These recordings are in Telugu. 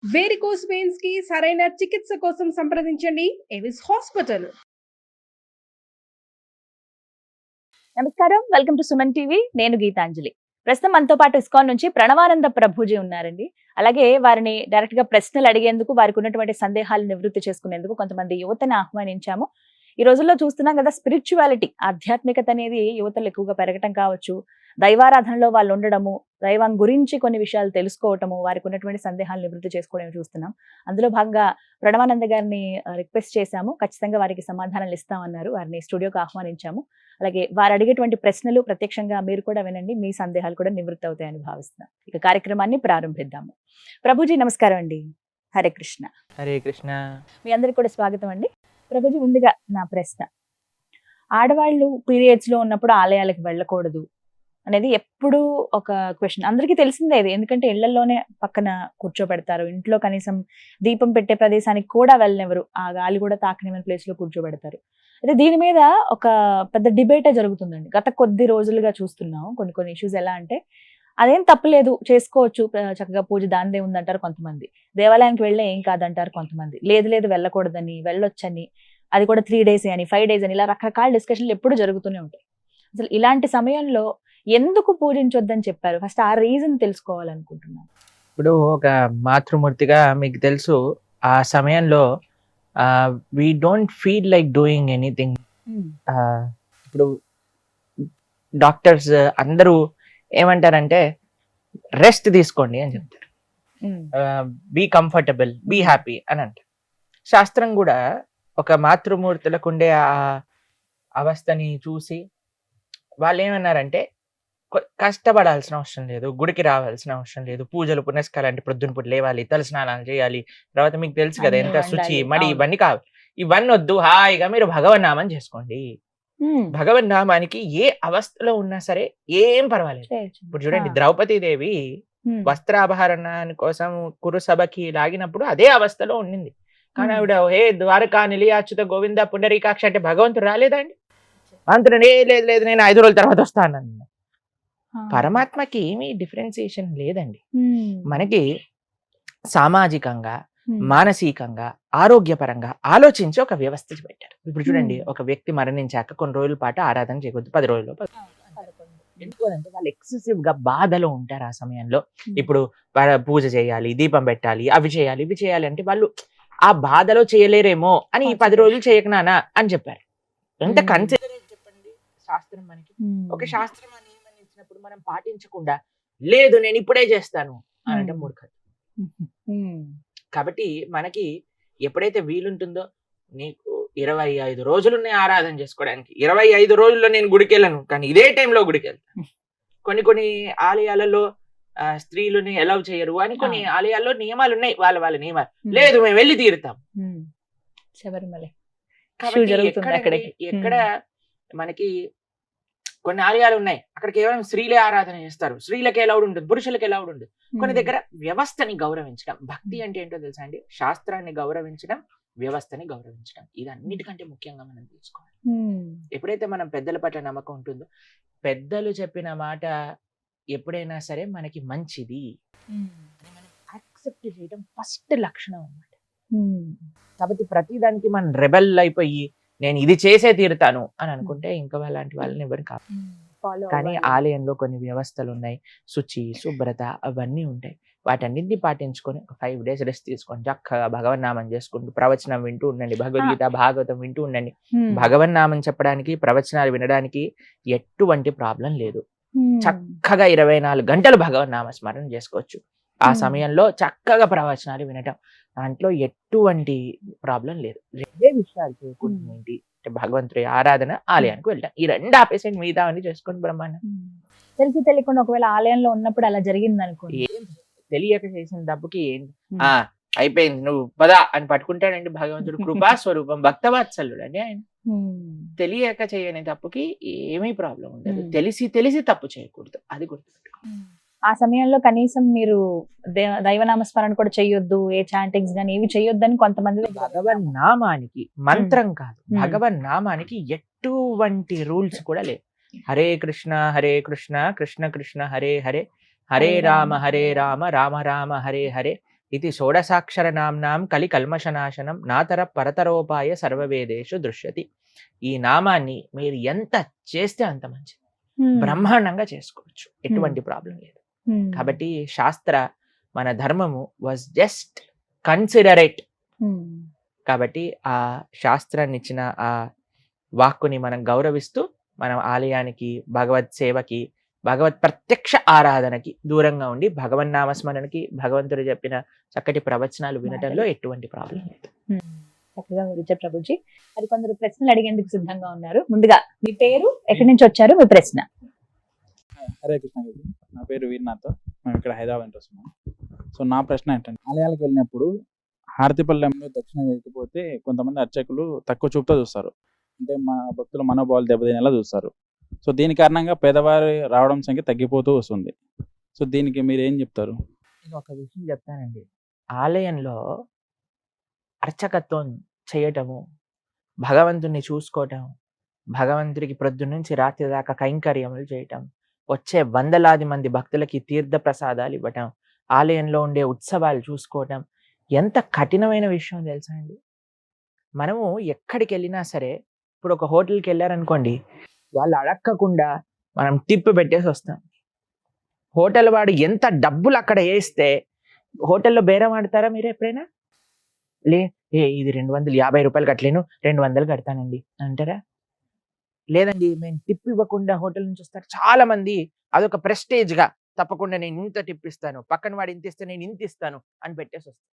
వేరికోస్ వెయిన్స్ కి సరైన చికిత్స కోసం సంప్రదించండి ఎవిస్ హాస్పిటల్. నమస్కారం, వెల్కమ్ టు సుమన్ టీవీ. నేను గీతాంజలి. ప్రస్తుతం మనతో పాటు ఇస్కాన్ నుంచి ప్రణవానంద ప్రభుజీ ఉన్నారండి. అలాగే వారిని డైరెక్ట్ గా ప్రశ్నలు అడిగేందుకు, వారికి ఉన్నటువంటి సందేహాలు నివృత్తి చేసుకునేందుకు కొంతమంది యువతను ఆహ్వానించాము. ఈ రోజుల్లో చూస్తున్నాం కదా, స్పిరిచువాలిటీ, ఆధ్యాత్మికత అనేది యువతలు ఎక్కువగా పెరగటం కావచ్చు, దైవారాధనలో వాళ్ళు ఉండడము, దైవం గురించి కొన్ని విషయాలు తెలుసుకోవటము, వారికి ఉన్నటువంటి సందేహాలు నివృత్తి చేసుకోవడం చూస్తున్నాం. అందులో భాగంగా ప్రణవానంద గారిని రిక్వెస్ట్ చేశాము. ఖచ్చితంగా వారికి సమాధానాలు ఇస్తామన్నారు. వారిని స్టూడియోకి ఆహ్వానించాము. అలాగే వారు అడిగేటువంటి ప్రశ్నలు ప్రత్యక్షంగా మీరు కూడా వినండి, మీ సందేహాలు కూడా నివృత్తి అవుతాయని భావిస్తున్నాం. ఇక కార్యక్రమాన్ని ప్రారంభిద్దాము. ప్రభుజీ నమస్కారం అండి. హరే కృష్ణ. హరే కృష్ణ. మీ అందరికి కూడా స్వాగతం అండి. ప్రభుజీ, ముందుగా నా ప్రశ్న, ఆడవాళ్ళు పీరియడ్స్ లో ఉన్నప్పుడు ఆలయాలకు వెళ్ళకూడదు అనేది ఎప్పుడు ఒక క్వశ్చన్. అందరికీ తెలిసిందే ఇది, ఎందుకంటే ఇళ్లలోనే పక్కన కూర్చోబెడతారు, ఇంట్లో కనీసం దీపం పెట్టే ప్రదేశానికి కూడా వెళ్ళనివ్వరు, ఆ గాలి కూడా తాకనివ్వని ప్లేస్ లో కూర్చోబెడతారు. అయితే దీని మీద ఒక పెద్ద డిబేటే జరుగుతుందండి. గత కొద్ది రోజులుగా చూస్తున్నాం కొన్ని కొన్ని ఇష్యూస్. ఎలా అంటే అదేం తప్పులేదు, చేసుకోవచ్చు, చక్కగా పూజ దానిదే ఉందంటారు కొంతమంది. దేవాలయానికి వెళ్ళే ఏం కాదంటారు కొంతమంది. లేదు లేదు వెళ్ళకూడదని, వెళ్ళొచ్చని, అది కూడా 3 days అని, 5 days అని, ఇలా రకరకాల డిస్కషన్లు ఎప్పుడు జరుగుతూనే ఉంటాయి. అసలు ఇలాంటి సమయంలో ఎందుకు పూజించొద్దని చెప్పారు? ఫస్ట్ ఆ రీజన్ తెలుసుకోవాలనుకుంటున్నాను. ఇప్పుడు ఒక మాతృమూర్తిగా మీకు తెలుసు, ఆ సమయంలో we don't feel like doing anything. ఇప్పుడు డాక్టర్స్ అందరూ ఏమంటారంటే రెస్ట్ తీసుకోండి అని చెప్తారు, బీ కంఫర్టబుల్, బీ హ్యాపీ అని అంటారు. శాస్త్రం కూడా ఒక మాతృమూర్తులకు ఉండే ఆ అవస్థని చూసి వాళ్ళు ఏమన్నారంటే కష్టపడాల్సిన అవసరం లేదు, గుడికి రావాల్సిన అవసరం లేదు, పూజలు పునస్కారాలు అంటే ప్రొద్దున పూట లేవాలి, తల స్నానాలు చేయాలి, తర్వాత మీకు తెలుసు కదా ఎంత శుచి మడి ఇవన్నీ కావాలి, ఇవన్నీ వద్దు, హాయిగా మీరు భగవన్నామం చేసుకోండి. భగవన్నామానికి ఏ అవస్థలో ఉన్నా సరే ఏం పర్వాలేదు. ఇప్పుడు చూడండి, ద్రౌపదీదేవి వస్త్రాభరణాని కోసం కురుసభకి లాగినప్పుడు అదే అవస్థలో ఉండింది. కానీ ఆవిడ హే ద్వారకా నిలయాచ్యుత గోవింద పుండరీకాక్ష అంటే భగవంతుడు రాలేదండి. అంతనే లేదు లేదు నేను 5 రోజుల తర్వాత వస్తాను. పరమాత్మకి ఏమీ డిఫరెన్సియేషన్ లేదండి. మనకి సామాజికంగా, మానసికంగా, ఆరోగ్యపరంగా ఆలోచించి ఒక వ్యవస్థ పెట్టారు. ఇప్పుడు చూడండి, ఒక వ్యక్తి మరణించాక కొన్ని రోజుల పాటు ఆరాధన చేయకూడదు, 10 రోజుల్లో. ఎందుకంటే వాళ్ళు ఎక్సెసివ్ గా బాధలో ఉంటారు ఆ సమయంలో. ఇప్పుడు పూజ చేయాలి, దీపం పెట్టాలి, అవి చేయాలి, ఇవి చేయాలి అంటే వాళ్ళు ఆ బాధలో చేయలేరేమో అని ఈ 10 రోజులు చేయకనానా అని చెప్పారు. ఎంత కన్సిడర్ చెప్పండి శాస్త్రం మనకి. ఒక శాస్త్రం అని ఇచ్చినప్పుడు మనం పాటించకుండా లేదు నేను ఇప్పుడే చేస్తాను అని అంటే మూర్ఖత. కాబట్టి మనకి ఎప్పుడైతే వీలుంటుందో, నీకు 25 రోజులున్నాయి ఆరాధన చేసుకోవడానికి, 25 రోజుల్లో నేను గుడికి వెళ్ళను, కానీ ఇదే టైంలో గుడికి వెళ్తాను. కొన్ని ఆలయాలలో స్త్రీలని ఎలౌ చేయరు అని, కొన్ని ఆలయాల్లో నియమాలు ఉన్నాయి, వాళ్ళ నియమాలు. లేదు మేము వెళ్ళి తీరుతాం. ఎక్కడ మనకి కొన్ని ఆలయాలు ఉన్నాయి, అక్కడ కేవలం స్త్రీలే ఆరాధన చేస్తారు, స్త్రీలకి ఎలౌడ్ ఉంటుంది, పురుషులకి ఎలౌడ్ ఉంటుంది. కొన్ని దగ్గర వ్యవస్థని గౌరవించడం, భక్తి అంటే ఏంటో తెలుసా అండి, శాస్త్రాన్ని గౌరవించడం, వ్యవస్థని గౌరవించడం, ఇది అన్నిటికంటే ముఖ్యంగా మనం తెలుసుకోవాలి. ఎప్పుడైతే మనం పెద్దల పట్ల నమ్మకం ఉంటుందో, పెద్దలు చెప్పిన మాట ఎప్పుడైనా సరే మనకి మంచిది మనం యాక్సెప్ట్ చేయడం ఫస్ట్ లక్షణం అన్నమాట. కాబట్టి ప్రతిదానికి మనం రెబెల్ అయిపోయి నేను ఇది చేసే తీరుతాను అని అనుకుంటే ఇంకా అలాంటి వాళ్ళని ఎవరు కాదు. కానీ ఆలయంలో కొన్ని వ్యవస్థలు ఉన్నాయి, శుచి, శుభ్రత అవన్నీ ఉంటాయి. వాటన్నింటినీ పాటించుకొని ఒక 5 days రెస్ట్ తీసుకొని చక్కగా భగవన్నామం చేసుకుంటూ ప్రవచనం వింటూ ఉండండి, భగవద్గీత భాగవతం వింటూ ఉండండి. భగవన్నామం చెప్పడానికి, ప్రవచనాలు వినడానికి ఎటువంటి ప్రాబ్లం లేదు. చక్కగా 24 గంటలు భగవన్నామ స్మరణ చేసుకోవచ్చు. ఆ సమయంలో చక్కగా ప్రవచనాలు వినటం, దాంట్లో ఎటువంటి ప్రాబ్లం లేదు. 2 విషయాలు చేయకూడదు ఏంటి అంటే భగవంతుడి ఆరాధన, ఆలయానికి వెళ్ళటం. ఈ 2 ఆపేసండి, మిగతా అన్ని చేసుకోండి బ్రహ్మాండం. తెలిసి తెలియకుండా ఒకవేళ ఆలయంలో ఉన్నప్పుడు అలా జరిగింది అనుకోండి, తెలియక చేసిన తప్పుకి అయిపోయింది నువ్వు పదా అని పట్టుకుంటాడండి భగవంతుడు. కృపా స్వరూపం, భక్తవాత్సల్యుడు అండి ఆయన. తెలియక చేయని తప్పుకి ఏమీ ప్రాబ్లం ఉండదు. తెలిసి తప్పు చేయకూడదు, అది గుర్తుపెట్టుకో. ఆ సమయంలో కనీసం మీరు దైవనామస్మరణ కూడా చెయ్యొద్దు, ఏ చాంటింగ్స్ గానీ ఏవి చెయ్యొద్దు అని కొంతమంది. భగవన్ నామానికి మంత్రం కాదు, భగవన్ నామానికి ఎటువంటి రూల్స్ కూడా లేవు. హరే కృష్ణ కృష్ణ కృష్ణ హరే హరే, హరే రామ రామ రామ హరే హరే, ఇది షోడసాక్షర నామ్నాం కలి కల్మషనాశనం నాతర పరతరోపాయ సర్వవేదేషు దృశ్యతి. ఈ నామాన్ని మీరు ఎంత చేస్తే అంత మంచిది, బ్రహ్మాండంగా చేసుకోవచ్చు, ఎటువంటి ప్రాబ్లం లేదు. కాబట్టి శాస్త్ర మన ధర్మము వాజ్ జస్ట్ కన్సిడరేట్. కాబట్టి ఆ శాస్త్రాన్ని ఇచ్చిన ఆ వాక్కుని మనం గౌరవిస్తూ మనం ఆలయానికి, భగవత్ సేవకి, భగవత్ ప్రత్యక్ష ఆరాధనకి దూరంగా ఉండి భగవన్నామస్మరణకి, భగవంతుడు చెప్పిన చక్కటి ప్రవచనాలు వినటంలో ఎటువంటి ప్రాబ్లం లేదు. చక్కగా వివరించారు ప్రభుజీ. మరి కొందరు ప్రశ్నలు అడిగేందుకు సిద్ధంగా ఉన్నారు. ముందుగా మీ పేరు, ఎక్కడి నుంచి వచ్చారు, మీ ప్రశ్న. హరే కృష్ణ గారు, నా పేరు వీర్నాథ్. మేము ఇక్కడ హైదరాబాద్ నుంచి వస్తున్నాం. సో నా ప్రశ్న ఏంటంటే, ఆలయాలకు వెళ్ళినప్పుడు హారతిపల్లెంలో దక్షిణ వేయకపోతే కొంతమంది అర్చకులు తక్కువ చూపుతో చూస్తారు, అంటే మా భక్తుల మనోభావాలు దెబ్బతినేలా చూస్తారు. సో దీని కారణంగా పేదవారు రావడం సంఖ్య తగ్గిపోతూ వస్తుంది. సో దీనికి మీరు ఏం చెప్తారు? నేను ఒక విషయం చెప్తానండి. ఆలయంలో అర్చకత్వం చేయటము, భగవంతుణ్ణి చూసుకోవటం, భగవంతుడికి ప్రొద్దున నుంచి రాత్రి దాకా కైంకర్యములు చేయటం, వచ్చే వందలాది మంది భక్తులకి తీర్థ ప్రసాదాలు ఇవ్వటం, ఆలయంలో ఉండే ఉత్సవాలు చూసుకోవటం ఎంత కఠినమైన విషయం తెలుసా అండి. మనము ఎక్కడికి వెళ్ళినా సరే, ఇప్పుడు ఒక హోటల్కి వెళ్ళారనుకోండి, వాళ్ళు అడక్కకుండా మనం టిప్ పెట్టేసి వస్తాం. హోటల్ వాడు ఎంత డబ్బులు అక్కడ వేస్తే హోటల్లో బేరం ఆడతారా మీరు ఎప్పుడైనా? ఇది 250 రూపాయలు కట్టలేను, 200 కడతానండి అంటారా? లేదండి, మేము టిప్ ఇవ్వకుండా హోటల్ నుంచి వస్తారు చాలా మంది. అదొక ప్రెస్టేజ్ గా, తప్పకుండా నేను ఇంత టిప్ ఇస్తాను, పక్కన వాడు ఇంత ఇస్తే నేను ఇంత ఇస్తాను అని పెట్టేసి వస్తాను.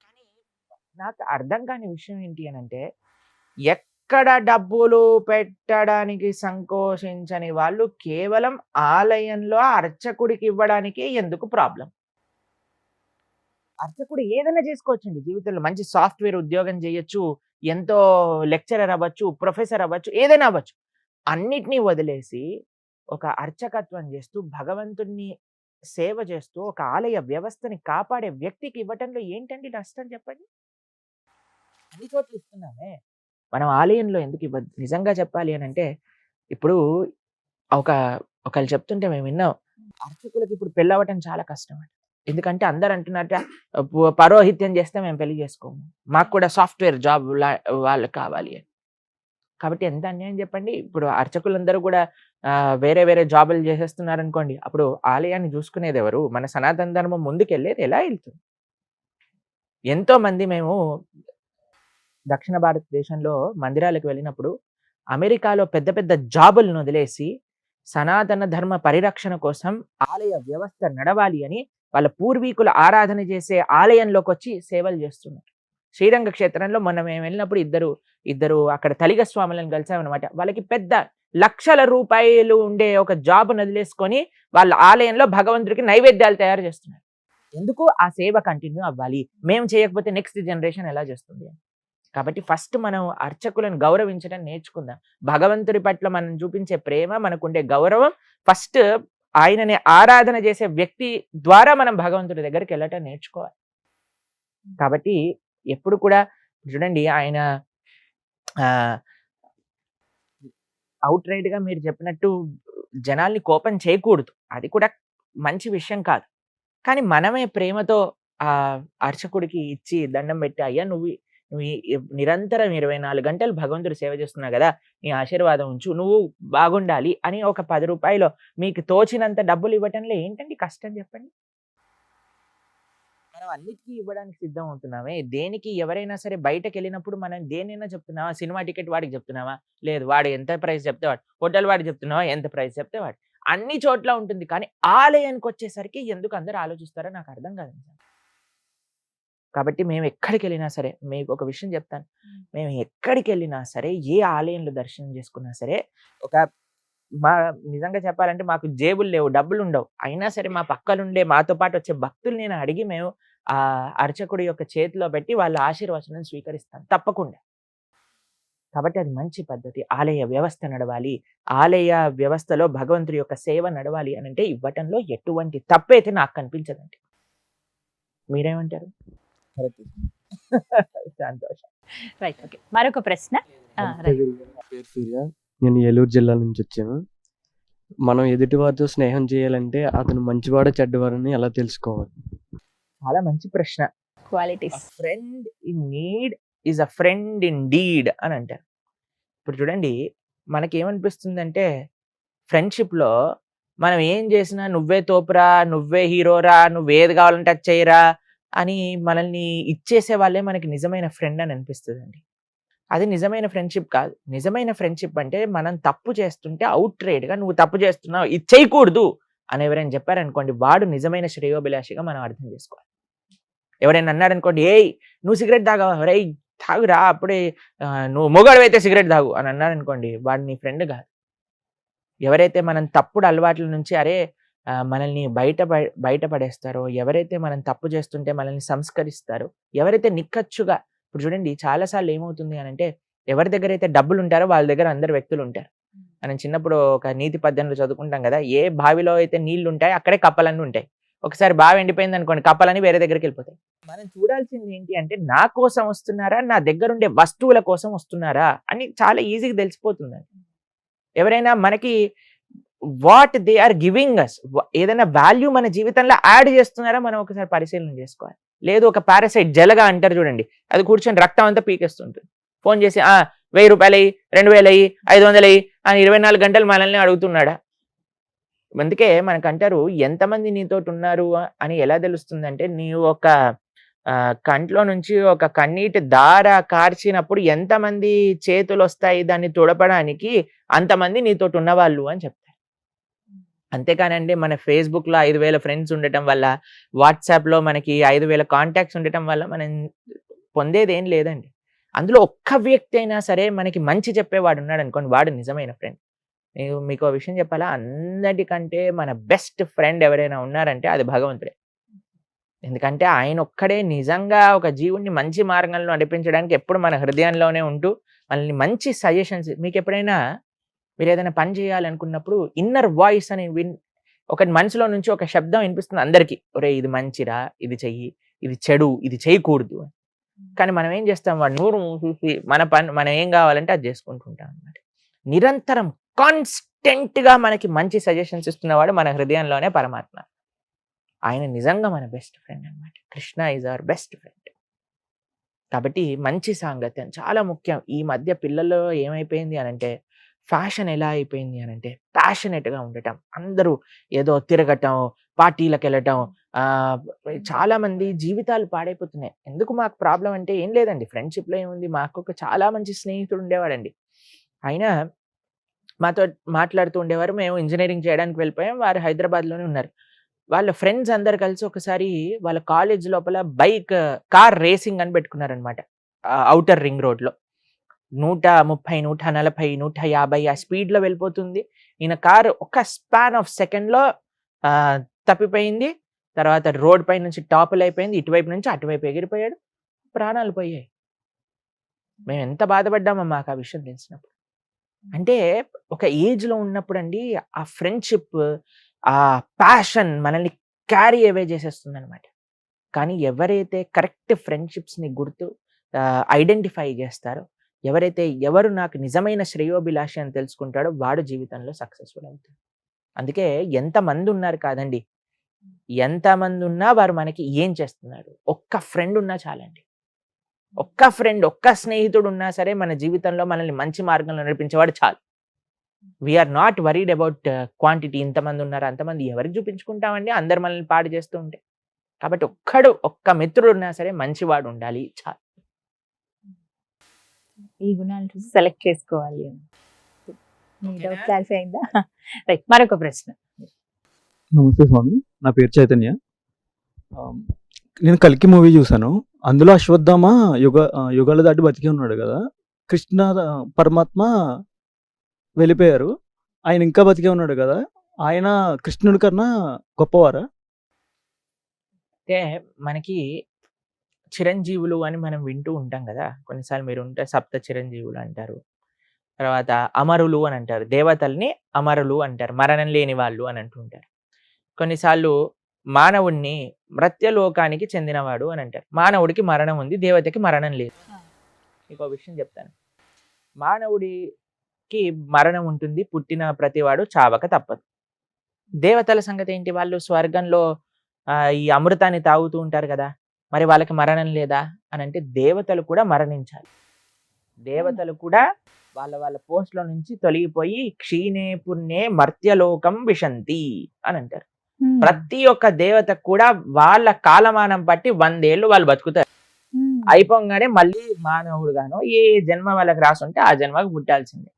కానీ నాకు అర్థం కాని విషయం ఏంటి అని అంటే, ఎక్కడ డబ్బులు పెట్టడానికి సంకోచించని వాళ్ళు కేవలం ఆలయంలో అర్చకుడికి ఇవ్వడానికి ఎందుకు ప్రాబ్లం? అర్చకుడు ఏదైనా చేసుకోవచ్చండి జీవితంలో. మంచి సాఫ్ట్వేర్ ఉద్యోగం చేయొచ్చు, ఎంతో లెక్చరర్ అవ్వచ్చు, ప్రొఫెసర్ అవ్వచ్చు, ఏదైనా అవ్వచ్చు. అన్నిటినీ వదిలేసి ఒక అర్చకత్వం చేస్తూ, భగవంతుణ్ణి సేవ చేస్తూ, ఒక ఆలయ వ్యవస్థని కాపాడే వ్యక్తికి ఇవ్వటంలో ఏంటండి నష్టం చెప్పండి? అన్ని చోట్ల ఇస్తున్నామే, మనం ఆలయంలో ఎందుకు ఇవ్వద్దు? నిజంగా చెప్పాలి అని అంటే, ఇప్పుడు ఒకళ్ళు చెప్తుంటే మేము విన్నాం, అర్చకులకి ఇప్పుడు పెళ్ళవటం చాలా కష్టం అండి. ఎందుకంటే అందరు అంటున్నట్ట, పౌరోహిత్యం చేస్తే మేము పెళ్లి చేసుకోము, మాకు కూడా సాఫ్ట్వేర్ జాబ్ వాళ్ళు కావాలి అని. కాబట్టి ఎంత అన్యాయం చెప్పండి. ఇప్పుడు అర్చకులందరూ కూడా వేరే వేరే జాబులు చేసేస్తున్నారు అనుకోండి, అప్పుడు ఆలయాన్ని చూసుకునేది ఎవరు? మన సనాతన ధర్మం ముందుకెళ్ళేది ఎలా వెళ్తుంది? ఎంతో మంది మేము దక్షిణ భారతదేశంలో మందిరాలకు వెళ్ళినప్పుడు అమెరికాలో పెద్ద పెద్ద జాబులను వదిలేసి సనాతన ధర్మ పరిరక్షణ కోసం ఆలయ వ్యవస్థ నడవాలి అని వాళ్ళ పూర్వీకుల ఆరాధన చేసే ఆలయంలోకి వచ్చి సేవలు చేస్తున్నారు. శ్రీరంగ క్షేత్రంలో మొన్న మేము వెళ్ళినప్పుడు ఇద్దరు అక్కడ తలిగ స్వాములను కలిసామన్నమాట. వాళ్ళకి పెద్ద లక్షల రూపాయలు ఉండే ఒక జాబ్ వదిలేసుకొని వాళ్ళ ఆలయంలో భగవంతుడికి నైవేద్యాలు తయారు చేస్తున్నారు. ఎందుకు? ఆ సేవ కంటిన్యూ అవ్వాలి, మేము చేయకపోతే నెక్స్ట్ జనరేషన్ ఎలా చేస్తుంది? కాబట్టి ఫస్ట్ మనం అర్చకులను గౌరవించడం నేర్చుకుందాం. భగవంతుడి పట్ల మనం చూపించే ప్రేమ, మనకుండే గౌరవం, ఫస్ట్ ఆయనని ఆరాధన చేసే వ్యక్తి ద్వారా మనం భగవంతుడి దగ్గరికి వెళ్ళటం నేర్చుకోవాలి. కాబట్టి ఎప్పుడు కూడా చూడండి, ఆయన అవుట్ రైట్ గా మీరు చెప్పినట్టు జనాల్ని కోపం చేయకూడదు, అది కూడా మంచి విషయం కాదు. కానీ మనమే ప్రేమతో ఆ అర్చకుడికి ఇచ్చి దండం పెట్టి, అయ్యా నువ్వు నిరంతరం 24 గంటలు భగవంతుడు సేవ చేస్తున్నావు కదా, నీ ఆశీర్వాదం ఉంచు, నువ్వు బాగుండాలి అని ఒక 10 రూపాయలు మీకు తోచినంత డబ్బులు ఇవ్వటంలో ఏంటండి కష్టం చెప్పండి? మనం అన్నిటికీ ఇవ్వడానికి సిద్ధం అవుతున్నామే. దేనికి ఎవరైనా సరే బయటకు వెళ్ళినప్పుడు మనం దేనైనా చెప్తున్నావా? సినిమా టికెట్ వాడికి చెప్తున్నావా? లేదు, వాడు ఎంత ప్రైస్ చెప్తే వాడు. హోటల్ వాడికి చెప్తున్నావా? ఎంత ప్రైస్ చెప్తే వాడు. అన్ని చోట్ల ఉంటుంది. కానీ ఆలయానికి వచ్చేసరికి ఎందుకు అందరూ ఆలోచిస్తారో నాకు అర్థం కాదు. కాబట్టి మేము ఎక్కడికి వెళ్ళినా సరే, మీకు ఒక విషయం చెప్తాను, మేము ఎక్కడికి వెళ్ళినా సరే, ఏ ఆలయంలో దర్శనం చేసుకున్నా సరే, నిజంగా చెప్పాలంటే మాకు జేబులు లేవు, డబ్బులు ఉండవు, అయినా సరే మా పక్కనుండే మాతో పాటు వచ్చే భక్తులు నేను అడిగి మేము ఆ అర్చకుడి యొక్క చేతిలో పెట్టి వాళ్ళ ఆశీర్వచనం స్వీకరిస్తాను తప్పకుండా. కాబట్టి అది మంచి పద్ధతి. ఆలయ వ్యవస్థ నడవాలి, ఆలయ వ్యవస్థలో భగవంతుడి యొక్క సేవ నడవాలి అని అంటే ఇవ్వటంలో ఎటువంటి తప్పైతే నాకు కనిపించదండి. మీరేమంటారు? సంతోషం. Right, okay. మరొక ప్రశ్న. పేరు సూర్య, నేను ఏలూరు జిల్లా నుంచి వచ్చాను. మనం ఎదుటి వారితో స్నేహం చేయాలంటే అతను మంచివాడో చెడ్డవాడని ఎలా తెలుసుకోవాలి? చాలా మంచి ప్రశ్న. Qualities. Friend in need is a friend in deed అని అంటారు. ఇప్పుడు చూడండి, మనకేమనిపిస్తుందంటే ఫ్రెండ్షిప్లో మనం ఏం చేసినా నువ్వే తోపురా, నువ్వే హీరోరా, నువ్వేది కావాలంటే అది చేయరా అని మనల్ని ఇచ్చేసే వాళ్ళే మనకి నిజమైన ఫ్రెండ్ అని అనిపిస్తుందండి. అది నిజమైన ఫ్రెండ్షిప్ కాదు. నిజమైన ఫ్రెండ్షిప్ అంటే మనం తప్పు చేస్తుంటే అవుట్ రైడ్గా నువ్వు తప్పు చేస్తున్నావు, ఇది చేయకూడదు అని ఎవరైనా చెప్పారనుకోండి, వాడు నిజమైన శ్రేయోభిలాషిగా మనం అర్థం చేసుకోవాలి. ఎవరైనా అన్నారనుకోండి, ఏయ్ నువ్వు సిగరెట్ తాగావా, రేయ్ తాగురా అప్పుడే, నువ్వు మొగాడివైతే సిగరెట్ తాగు అని అన్నారనుకోండి, వాడు నీ ఫ్రెండ్ కాదు. ఎవరైతే మనం తప్పుడు అలవాట్ల నుంచి మనల్ని బయటపడేస్తారో, ఎవరైతే మనం తప్పు చేస్తుంటే మనల్ని సంస్కరిస్తారో, ఎవరైతే నిక్కచ్చుగా, ఇప్పుడు చూడండి చాలాసార్లు ఏమవుతుంది అని అంటే, ఎవరి దగ్గర అయితే డబ్బులు ఉంటారో వాళ్ళ దగ్గర అందరు వ్యక్తులు ఉంటారు. మనం చిన్నప్పుడు ఒక నీతి పద్యంలో చదువుకుంటాం కదా, ఏ బావిలో అయితే నీళ్లు ఉంటాయి అక్కడే కప్పలన్నీ ఉంటాయి. ఒకసారి బావి ఎండిపోయింది అనుకోండి, కప్పలని వేరే దగ్గరికి వెళ్ళిపోతాయి. మనం చూడాల్సింది ఏంటి అంటే, నా కోసం వస్తున్నారా, నా దగ్గర ఉండే వస్తువుల కోసం వస్తున్నారా అని చాలా ఈజీగా తెలిసిపోతుందండి. ఎవరైనా మనకి what they are giving us, ఏదైనా వాల్యూ మన జీవితంలో యాడ్ చేస్తున్నారా మనం ఒకసారి పరిశీలన చేసుకోవాలి. లేదు ఒక పారాసైట్ జలగా అంటారు చూడండి, అది కూర్చొని రక్తం అంతా పీకేస్తుంటుంది. ఫోన్ చేసి 1000 రూపాయలు అయ్యి, 2000 అయ్యి, 500 అయ్యి అని 24 గంటలు మనల్ని అడుగుతున్నాడా? అందుకే మనకంటారు, ఎంతమంది నీతోటి ఉన్నారు అని ఎలా తెలుస్తుందంటే, నీవు ఒక కంట్లో నుంచి ఒక కన్నీటి దార కార్చినప్పుడు ఎంతమంది చేతులు వస్తాయి దాన్ని తుడపడానికి, అంతమంది నీతోటి ఉన్నవాళ్ళు అని చెప్తారు. అంతేకానండి మన ఫేస్బుక్లో 5000 ఫ్రెండ్స్ ఉండటం వల్ల, వాట్సాప్లో మనకి 5000 కాంటాక్ట్స్ ఉండటం వల్ల మనం పొందేది ఏం లేదండి. అందులో ఒక్క వ్యక్తి అయినా సరే మనకి మంచి చెప్పేవాడు ఉన్నాడు అనుకోండి, వాడు నిజమైన ఫ్రెండ్. నేను మీకు విషయం చెప్పాలా, అందరికంటే మన బెస్ట్ ఫ్రెండ్ ఎవరైనా ఉన్నారంటే అది భగవంతుడే. ఎందుకంటే ఆయన ఒక్కడే నిజంగా ఒక జీవుడిని మంచి మార్గంలో నడిపించడానికి ఎప్పుడు మన హృదయంలోనే ఉంటూ మనల్ని మంచి సజెషన్స్, మీకు ఎప్పుడైనా మీరు ఏదైనా పని చేయాలనుకున్నప్పుడు ఇన్నర్ వాయిస్ అని ఒక మనసులో నుంచి ఒక శబ్దం వినిపిస్తుంది అందరికీ, ఒరే ఇది మంచిరా, ఇది చెయ్యి, ఇది చెడు, ఇది చేయకూడదు. కానీ మనం ఏం చేస్తాం, వాడు నూరు చూసి మన పని మనం ఏం కావాలంటే అది చేసుకుంటుంటాం అన్నమాట. నిరంతరం కాన్స్టెంట్గా మనకి మంచి సజెషన్స్ ఇస్తున్నవాడు మన హృదయంలోనే పరమాత్మ. ఆయన నిజంగా మన బెస్ట్ ఫ్రెండ్ అన్నమాట. Krishna is our best friend. కాబట్టి మంచి సాంగత్యం చాలా ముఖ్యం. ఈ మధ్య పిల్లల్లో ఏమైపోయింది అనంటే, ఫ్యాషన్ ఎలా అయిపోయింది అనంటే, ప్యాషనెట్గా ఉండటం, అందరూ ఏదో తిరగటం, పార్టీలకు వెళ్ళటం, చాలా మంది జీవితాలు పాడైపోతున్నాయి. ఎందుకు మాకు ప్రాబ్లం అంటే ఏం లేదండి, ఫ్రెండ్షిప్లో ఏముంది, మాకు ఒక చాలా మంచి స్నేహితుడు ఉండేవాడండి. ఆయన మాతో మాట్లాడుతూ ఉండేవారు. మేము ఇంజనీరింగ్ చేయడానికి వెళ్ళిపోయాం, వారు హైదరాబాద్లోనే ఉన్నారు. వాళ్ళ ఫ్రెండ్స్ అందరు కలిసి ఒకసారి వాళ్ళ కాలేజ్ లోపల కార్ రేసింగ్ అని పెట్టుకున్నారనమాట. ఔటర్ రింగ్ రోడ్లో 130, 140, 150 ఆ స్పీడ్లో వెళ్ళిపోతుంది. ఈయన కారు ఒక స్పాన్ ఆఫ్ సెకండ్లో తప్పిపోయింది. తర్వాత రోడ్ పై నుంచి టాపుల్ అయిపోయింది, ఇటువైపు నుంచి అటువైపు ఎగిరిపోయాడు, ప్రాణాలు పోయాయి. మేము ఎంత బాధపడ్డామో మాకు ఆ విషయం తెలిసినప్పుడు. అంటే ఒక ఏజ్లో ఉన్నప్పుడు అండి, ఆ ఫ్రెండ్షిప్, ఆ ప్యాషన్ మనల్ని క్యారీ అవే చేసేస్తుంది అనమాట. కానీ ఎవరైతే కరెక్ట్ ఫ్రెండ్షిప్స్ని ఐడెంటిఫై చేస్తారో, ఎవరు నాకు నిజమైన శ్రేయోభిలాషి అని తెలుసుకుంటాడో, వాడు జీవితంలో సక్సెస్ఫుల్ అవుతాడు. అందుకే ఎంతమంది ఉన్నారు కాదండి, ఎంతమంది ఉన్నా వారు మనకి ఏం చేస్తున్నారు, ఒక్క ఫ్రెండ్ ఉన్నా చాలండి. ఒక్క ఫ్రెండ్, ఒక్క స్నేహితుడు ఉన్నా సరే మన జీవితంలో మనల్ని మంచి మార్గంలో నడిపించేవాడు చాలు. We are not worried about quantity, ఇంతమంది ఉన్నారు అంతమంది ఎవరికి చూపించుకుంటామండి, అందరు మనల్ని పాడు చేస్తూ ఉంటే. కాబట్టి ఒక్క మిత్రుడు ఉన్నా సరే మంచివాడు ఉండాలి చాలు. ఈ గుణాలు చూసి సెలెక్ట్ చేసుకోవాలి. మీ డౌట్ క్లారిఫై అయిందా? రైట్, మరొక ప్రశ్న. నమస్తే స్వామి, నా పేరు చైతన్య. నేను కల్కి మూవీ చూసాను. అందులో అశ్వత్థామ యుగాలు దాటి బతికి ఉన్నాడు కదా, కృష్ణ పరమాత్మ వెళ్ళిపోయారు, ఆయన ఇంకా బతికే ఉన్నాడు కదా, ఆయన కృష్ణుడి కన్నా గొప్పవారా? అంటే మనకి చిరంజీవులు అని మనం వింటూ ఉంటాం కదా, కొన్నిసార్లు మీరు ఉంటే సప్త చిరంజీవులు అంటారు, తర్వాత అమరులు అని అంటారు, దేవతల్ని అమరులు అంటారు, మరణం లేని వాళ్ళు అని అంటుంటారు. కొన్నిసార్లు మానవుడిని మృత్యలోకానికి చెందినవాడు అని అంటారు. మానవుడికి మరణం ఉంది, దేవతకి మరణం లేదు. మీకు విషయం చెప్తాను, మానవుడికి మరణం ఉంటుంది, పుట్టిన ప్రతివాడు చావక తప్పదు. దేవతల సంగతి ఏంటి, వాళ్ళు స్వర్గంలో ఈ అమృతాన్ని తాగుతూ ఉంటారు కదా, మరి వాళ్ళకి మరణం లేదా అని అంటే దేవతలు కూడా మరణించాలి. దేవతలు కూడా వాళ్ళ వాళ్ళ పోస్ట్ లో నుంచి తొలగిపోయి క్షీణే పుణ్యే మర్త్యలోకం విశంతి అని అంటారు. ప్రతి ఒక్క దేవతకు కూడా వాళ్ళ కాలమానం బట్టి 100 ఏళ్ళు వాళ్ళు బతుకుతారు. అయిపోగానే మళ్ళీ మానవుడుగాను ఏ జన్మ వాళ్ళకి రాసుంటే ఆ జన్మకు పుట్టాల్సిందే.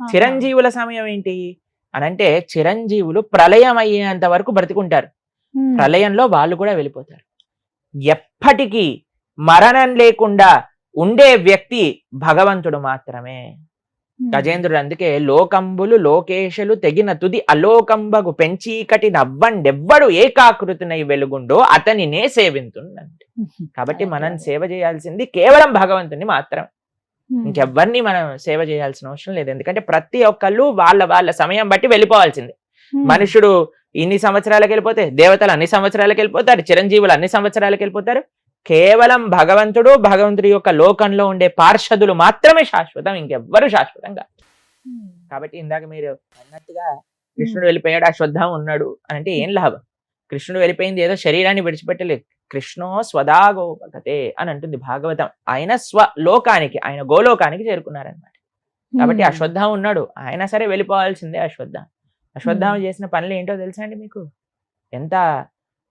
చిరంజీవుల సమయం ఏంటి అని అంటే చిరంజీవులు ప్రళయం అయ్యేంత వరకు బ్రతికుంటారు. ప్రళయంలో వాళ్ళు కూడా వెళ్ళిపోతారు. ఎప్పటికీ మరణం లేకుండా ఉండే వ్యక్తి భగవంతుడు మాత్రమే. గజేంద్రుడు అందుకే లోకంబులు లోకేశులు తెగిన తుది అలోకంబగు పెంచీకటి నవ్వండెవ్వడు ఏకాకృతినై వెలుగుండో అతనినే సేవింతుండంటే. కాబట్టి మనం సేవ చేయాల్సింది కేవలం భగవంతుని మాత్రం, ఇంకెవ్వరిని మనం సేవ చేయాల్సిన అవసరం లేదు. ఎందుకంటే ప్రతి ఒక్కళ్ళు వాళ్ళ వాళ్ళ సమయం బట్టి వెళ్ళిపోవాల్సిందే. మనుషుడు ఇన్ని సంవత్సరాలకు వెళ్ళిపోతే దేవతలు అన్ని సంవత్సరాలకు వెళ్ళిపోతారు, చిరంజీవులు అన్ని సంవత్సరాలకు వెళ్ళిపోతారు. కేవలం భగవంతుడు భగవంతుడి యొక్క లోకంలో ఉండే పార్షదులు మాత్రమే శాశ్వతం, ఇంకెవ్వరు శాశ్వతం కాదు. కాబట్టి ఇందాక మీరు అన్నట్టుగా కృష్ణుడు వెళ్ళిపోయాడు, అశ్వత్థామ ఉన్నాడు అని అంటే ఏం లాభం? కృష్ణుడు వెళ్ళిపోయింది ఏదో శరీరాన్ని విడిచిపెట్టలేదు. కృష్ణో స్వదాగోపగతే అని అంటుంది భాగవతం. ఆయన స్వలోకానికి, ఆయన గోలోకానికి చేరుకున్నారనమాట. కాబట్టి అశ్వత్థామ ఉన్నాడు, ఆయన సరే వెళ్ళిపోవాల్సిందే. అశ్వత్థామ చేసిన పనులు ఏంటో తెలుసా అండి మీకు? ఎంత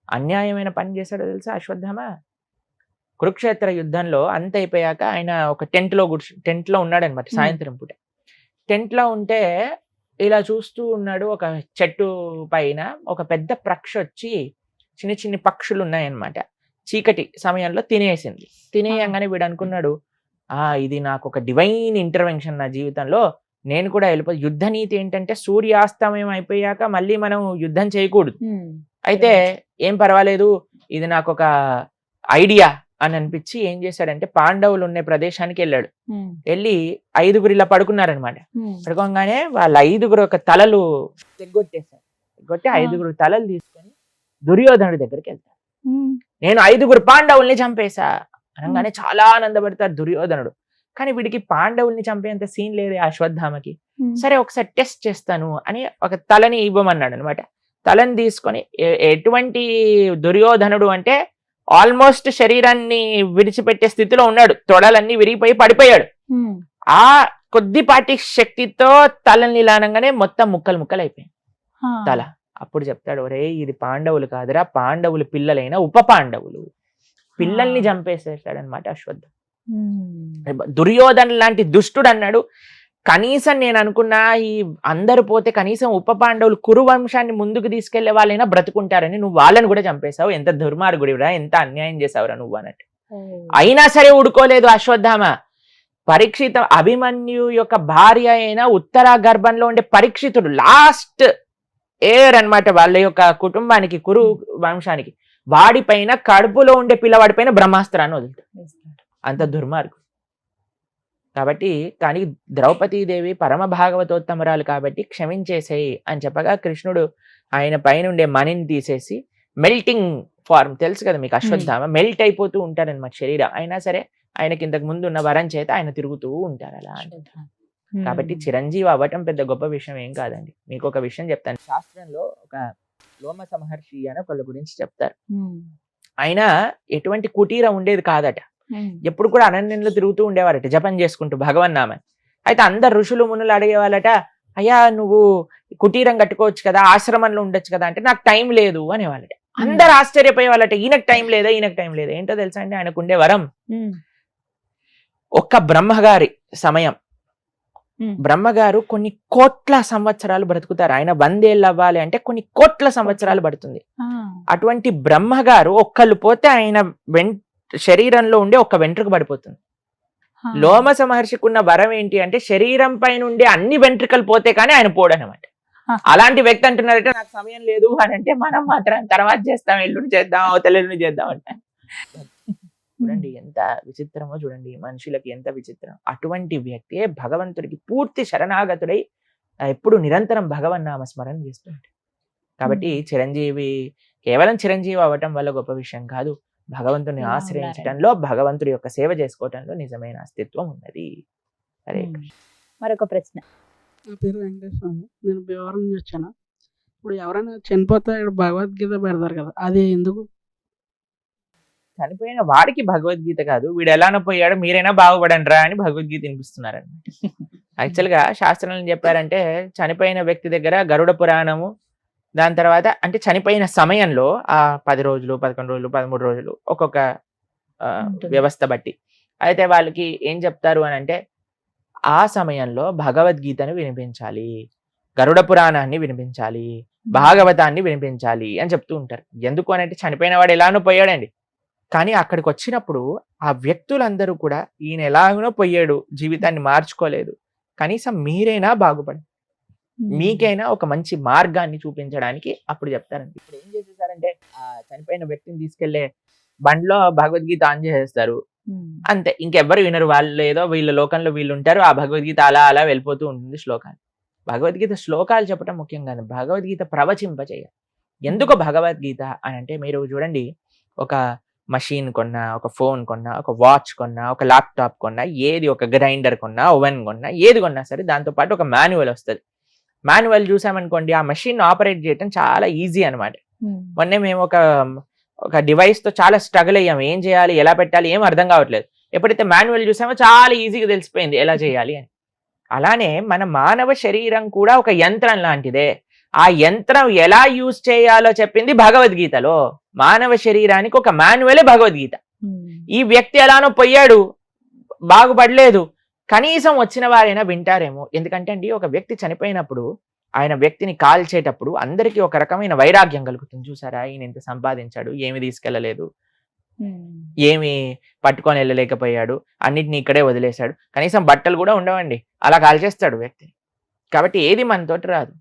అన్యాయమైన పని చేశాడో తెలుసా అశ్వత్థామ? కురుక్షేత్ర యుద్ధంలో అంత అయిపోయాక ఆయన ఒక టెంట్ లో ఉన్నాడు అనమాట. సాయంత్రం పూట టెంట్ లో ఉంటే ఇలా చూస్తూ ఉన్నాడు. ఒక చెట్టు పైన ఒక పెద్ద పక్షి వచ్చి, చిన్న చిన్న పక్షులు ఉన్నాయన్నమాట, చీకటి సమయంలో తినేసింది. తినేయంగానే వీడు అనుకున్నాడు, ఇది నాకు ఒక డివైన్ ఇంటర్వెన్షన్ నా జీవితంలో, నేను కూడా వెళ్ళిపోయి. యుద్ధ నీతి ఏంటంటే సూర్యాస్తమయం అయిపోయాక మళ్ళీ మనం యుద్ధం చేయకూడదు. అయితే ఏం పర్వాలేదు, ఇది నాకు ఒక ఐడియా అని అనిపించి ఏం చేశాడంటే పాండవులు ఉండే ప్రదేశానికి వెళ్ళాడు. వెళ్ళి 5గురు ఇలా పడుకున్నారనమాట. పడుకోగానే వాళ్ళ 5గురు ఒక తలలు తెగ్గొట్టేశారు. తెగ్గొట్టి 5గురు తలలు తీసుకొని దుర్యోధనుడి దగ్గరికి వెళ్తారు. నేను 5గురు పాండవుల్ని చంపేశా అనగానే చాలా ఆనందపడతారు దుర్యోధనుడు. కానీ వీడికి పాండవుల్ని చంపేంత సీన్ లేదు అశ్వత్థామకి. సరే ఒకసారి టెస్ట్ చేస్తాను అని ఒక తలని ఇవ్వమన్నాడు అనమాట. తలని తీసుకొని, ఎటువంటి దుర్యోధనుడు అంటే ఆల్మోస్ట్ శరీరాన్ని విడిచిపెట్టే స్థితిలో ఉన్నాడు, తొడలన్నీ విరిగిపోయి పడిపోయాడు. ఆ కొద్దిపాటి శక్తితో తలని లానంగానే మొత్తం ముక్కలు ముక్కలు అయిపోయింది తల. అప్పుడు చెప్తాడు, ఒరే ఇది పాండవులు కాదురా, పాండవులు పిల్లలైన ఉప పాండవులు, పిల్లల్ని చంపేసేసాడనమాట అశ్వత్థామ. దుర్యోధన లాంటి దుష్టుడు అన్నాడు. కనీసం నేను అనుకున్నా ఈ అందరు పోతే కనీసం ఉప పాండవులు కురు వంశాన్ని ముందుకు తీసుకెళ్లే వాళ్ళైనా బ్రతుకుంటారని, నువ్వు వాళ్ళని కూడా చంపేశావు, ఎంత దుర్మార్గుడిరా, ఎంత అన్యాయం చేసావురా నువ్వు అన్నట్టు. అయినా సరే ఊడుకోలేదు అశ్వత్థామ. పరీక్షిత అభిమన్యు యొక్క భార్య అయిన ఉత్తర గర్భంలో ఉండే పరీక్షితుడు లాస్ట్ ఎయిర్ అన్నమాట వాళ్ళ యొక్క కుటుంబానికి, కురు వంశానికి. వాడిపైన, కడుపులో ఉండే పిల్లవాడి పైన బ్రహ్మాస్త్రాన్ని వదులుతాడు. అంత దుర్మార్గు. కాబట్టి కానీ ద్రౌపదీదేవి పరమ భాగవతోత్తమరాలు కాబట్టి క్షమించేసేయి అని చెప్పగా కృష్ణుడు ఆయన పైన ఉండే మణిని తీసేసి, మెల్టింగ్ ఫార్మ్ తెలుసు కదా మీకు, అశ్వత్థామ మెల్ట్ అయిపోతూ ఉంటారనమాట శరీరం. అయినా సరే ఆయనకి ఇంతకు ముందు ఉన్న వరం చేత ఆయన తిరుగుతూ ఉంటారు అలా. కాబట్టి చిరంజీవి అవ్వటం పెద్ద గొప్ప విషయం ఏం కాదండి. మీకు ఒక విషయం చెప్తాను. శాస్త్రంలో ఒక లోమస మహర్షి అని ఒకళ్ళ గురించి చెప్తారు. ఆయన ఎటువంటి కుటీరం ఉండేది కాదట. ఎప్పుడు కూడా అరణ్యంలో తిరుగుతూ ఉండేవారట, జపం చేసుకుంటూ భగవన్నామని. అయితే అందరు ఋషులు మునులు అడిగేవాళ్ళట, అయ్యా నువ్వు కుటీరం కట్టుకోవచ్చు కదా, ఆశ్రమంలో ఉండొచ్చు కదా అంటే, నాకు టైం లేదు అనేవాళ్ళట. అందరు ఆశ్చర్యపోయేవాళ్ళట, ఈయనకు టైం లేదా, ఈయనకు టైం లేదా. ఏంటో తెలుసా అండి ఆయనకు ఉండే వరం? ఒక్క బ్రహ్మగారి సమయం, బ్రహ్మగారు కొన్ని కోట్ల సంవత్సరాలు బ్రతుకుతారు. ఆయన 100 ఏళ్ళు అవ్వాలి అంటే కొన్ని కోట్ల సంవత్సరాలు పడుతుంది. అటువంటి బ్రహ్మగారు ఒక్కళ్ళు పోతే ఆయన శరీరంలో ఉండే ఒక్క వెంట్రుక పడిపోతుంది. లోమస మహర్షికి ఉన్న వరం ఏంటి అంటే శరీరం పైన ఉండే అన్ని వెంట్రుకలు పోతే కానీ ఆయన పోడనమాట. అలాంటి వ్యక్తి అంటున్నారంటే నాకు సమయం లేదు అని అంటే, మనం మాత్రం తర్వాత చేస్తాం, ఎల్లుండి చేద్దాం, అవతల ఎల్లుండి చేద్దాం అంటే. చూడండి ఎంత విచిత్రమో, చూడండి మనుషులకి ఎంత విచిత్రం. అటువంటి వ్యక్తి భగవంతుడికి పూర్తి శరణాగతుడై ఎప్పుడు నిరంతరం భగవన్నామ స్మరణ చేస్తుంటాడు. కాబట్టి చిరంజీవి కేవలం చిరంజీవి అవ్వటం వల్ల గొప్ప విషయం కాదు, భగవంతుని ఆశ్రయించడంలో, భగవంతుడి యొక్క సేవ చేసుకోవటంలో నిజమైన అస్తిత్వం ఉన్నది. హరే కృష్ణ. మరొక ప్రశ్న. నా పేరు వెంకటేశ్వర, నేను భీమవరం నుంచి వచ్చాను. ఇప్పుడు ఎవరైనా చనిపోతే ఇక్కడ భగవద్గీత పెడతారు కదా, అది ఎందుకు? చనిపోయిన వాడికి భగవద్గీత కాదు, వీడు ఎలానో పోయాడో మీరైనా బాగుపడండి రా అని భగవద్గీత వినిపిస్తున్నారండి. యాక్చువల్గా శాస్త్రంలో ఏం చెప్పారంటే, చనిపోయిన వ్యక్తి దగ్గర గరుడ పురాణము, దాని తర్వాత అంటే చనిపోయిన సమయంలో ఆ 10 రోజులు 11 రోజులు 13 రోజులు ఒక్కొక్క ఉంటుంది. వ్యవస్థ బట్టి అయితే వాళ్ళకి ఏం చెప్తారు అని అంటే, ఆ సమయంలో భగవద్గీతను వినిపించాలి, గరుడ పురాణాన్ని వినిపించాలి, భాగవతాన్ని వినిపించాలి అని చెప్తూ ఉంటారు. ఎందుకు అని అంటే, చనిపోయిన వాడు ఎలానో పోయాడండి, కానీ అక్కడికి వచ్చినప్పుడు ఆ వ్యక్తులందరూ కూడా ఈయన ఎలాగనో పోయాడు, జీవితాన్ని మార్చుకోలేదు, కనీసం మీరైనా బాగుపడండి, మీకైనా ఒక మంచి మార్గాన్ని చూపించడానికి అప్పుడు చెప్తారండి. ఇప్పుడు ఏం చేసేసారంటే, ఆ చనిపోయిన వ్యక్తిని తీసుకెళ్లే బండ్లో భగవద్గీత ఆన్ చేసేస్తారు, అంతే, ఇంకెవ్వరు వినరు. వాళ్ళు ఏదో వీళ్ళ లోకంలో వీళ్ళు ఉంటారు, ఆ భగవద్గీత అలా అలా వెళ్ళిపోతూ ఉంటుంది శ్లోకాలు. భగవద్గీత శ్లోకాలు చెప్పడం ముఖ్యం కాదు, భగవద్గీత ప్రవచింపచేయాలి. ఎందుకు భగవద్గీత అని అంటే, మీరు చూడండి, ఒక మషిన్ కొన్నా, ఒక ఫోన్ కొన్నా, ఒక వాచ్ కొన్నా, ఒక ల్యాప్టాప్ కొన్నా, ఏది, ఒక గ్రైండర్ కొన్నా, ఓవెన్ కొన్నా, ఏది కొన్నా సరే దాంతోపాటు ఒక మాన్యువల్ వస్తుంది. మాన్యువల్ చూసామనుకోండి, ఆ మషిన్ ఆపరేట్ చేయడం చాలా ఈజీ అనమాట. మొన్నే మేము ఒక డివైస్ తో చాలా స్ట్రగుల్ అయ్యాము, ఏం చేయాలి, ఎలా పెట్టాలి, ఏం అర్థం కావట్లేదు. ఎప్పుడైతే మాన్యువల్ చూసామో చాలా ఈజీగా తెలిసిపోయింది ఎలా చేయాలి అని. అలానే మన మానవ శరీరం కూడా ఒక యంత్రం లాంటిదే. ఆ యంత్రం ఎలా యూజ్ చేయాలో చెప్పింది భగవద్గీతలో. మానవ శరీరానికి ఒక మాన్యువలే భగవద్గీత. ఈ వ్యక్తి ఎలానో పోయాడు, బాగుపడలేదు, కనీసం వచ్చిన వారైనా వింటారేమో. ఎందుకంటే అండి, ఒక వ్యక్తి చనిపోయినప్పుడు ఆయన వ్యక్తిని కాల్చేటప్పుడు అందరికీ ఒక రకమైన వైరాగ్యం కలుగుతుంది. చూసారా, ఈయన ఇంత సంపాదించాడు, ఏమి తీసుకెళ్ళలేదు, ఏమి పట్టుకొని వెళ్ళలేకపోయాడు, అన్నిటిని ఇక్కడే వదిలేశాడు, కనీసం బట్టలు కూడా ఉండవండి, అలా కాల్చేస్తాడు వ్యక్తిని. కాబట్టి ఏది మనతోటి రాదు.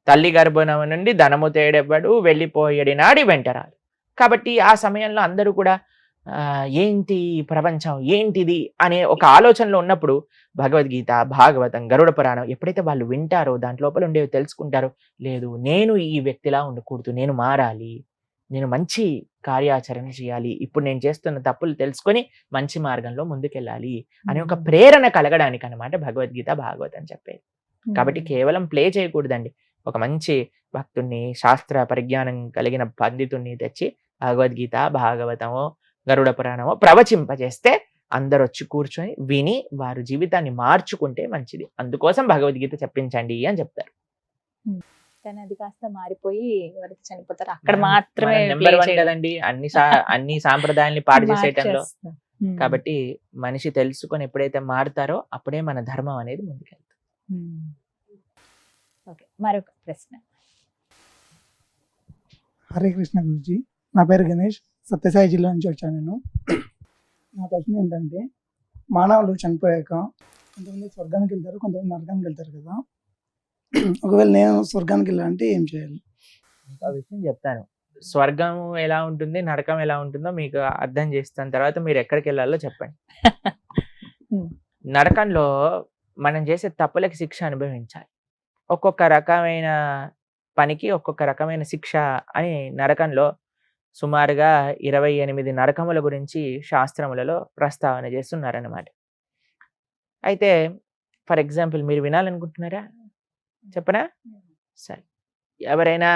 తల్లి గర్భం నుండి ధనము తేడెవ్వడు, వెళ్ళిపోయేడి నాడి వెంటరాడు. కాబట్టి ఆ సమయంలో అందరూ కూడా ఏంటి ప్రపంచం, ఏంటిది అనే ఒక ఆలోచనలో ఉన్నప్పుడు భగవద్గీత, భాగవతం, గరుడ పురాణం ఎప్పుడైతే వాళ్ళు వింటారో, దాంట్ లోపల ఉండేవి తెలుసుకుంటారో, లేదు నేను ఈ వ్యక్తిలా ఉండకూడదు, నేను మారాలి, నేను మంచి కార్యాచరణ చేయాలి, ఇప్పుడు నేను చేస్తున్న తప్పులు తెలుసుకొని మంచి మార్గంలో ముందుకెళ్ళాలి అనే ఒక ప్రేరణ కలగడానికి అన్నమాట భగవద్గీత, భాగవతం చెప్పేది. కాబట్టి కేవలం ప్లే చేయకూడదండి, ఒక మంచి భక్తుణ్ణి, శాస్త్ర పరిజ్ఞానం కలిగిన పండితుణ్ణి తెచ్చి భగవద్గీత, భాగవతమో, గరుడ పురాణమో ప్రవచింపజేస్తే అందరు వచ్చి కూర్చొని విని వారు జీవితాన్ని మార్చుకుంటే మంచిది. అందుకోసం భగవద్గీత చెప్పించండి అని చెప్తారు. కానీ అది కాస్త మారిపోయి ఎవరైతే చనిపోతారో అక్కడ మాత్రమే నెంబర్ 1 కదండి అన్ని సాంప్రదాయాల్ని పాడు చేసేయటంలో. కాబట్టి మనిషి తెలుసుకొని ఎప్పుడైతే మారుతారో అప్పుడే మన ధర్మం అనేది ముందుకెళ్తుంది. మరొక ప్రశ్న. హరే కృష్ణ గురుజీ, నా పేరు గణేష్, సత్యసాయి జిల్లా నుంచి వచ్చాను నేను. నా ప్రశ్న ఏంటంటే, మానవులు చనిపోయాక కొంతమంది స్వర్గానికి వెళ్తారు, కొంతమంది నరకానికి వెళ్తారు కదా. ఒకవేళ నేను స్వర్గానికి వెళ్ళాలంటే ఏం చేయాలి? ఒక విషయం చెప్తాను, స్వర్గం ఎలా ఉంటుంది, నరకం ఎలా ఉంటుందో మీకు అర్థం చేస్తాను, తర్వాత మీరు ఎక్కడికి వెళ్ళాలో చెప్పండి. నరకంలో మనం చేసే తప్పులకి శిక్ష అనుభవించాలి. ఒక్కొక్క రకమైన పనికి ఒక్కొక్క రకమైన శిక్ష అని నరకంలో సుమారుగా 28 నరకముల గురించి శాస్త్రములలో ప్రస్తావన చేస్తున్నారన్నమాట. అయితే ఫర్ ఎగ్జాంపుల్ మీరు వినాలనుకుంటున్నారా, చెప్పనా? సరే, ఎవరైనా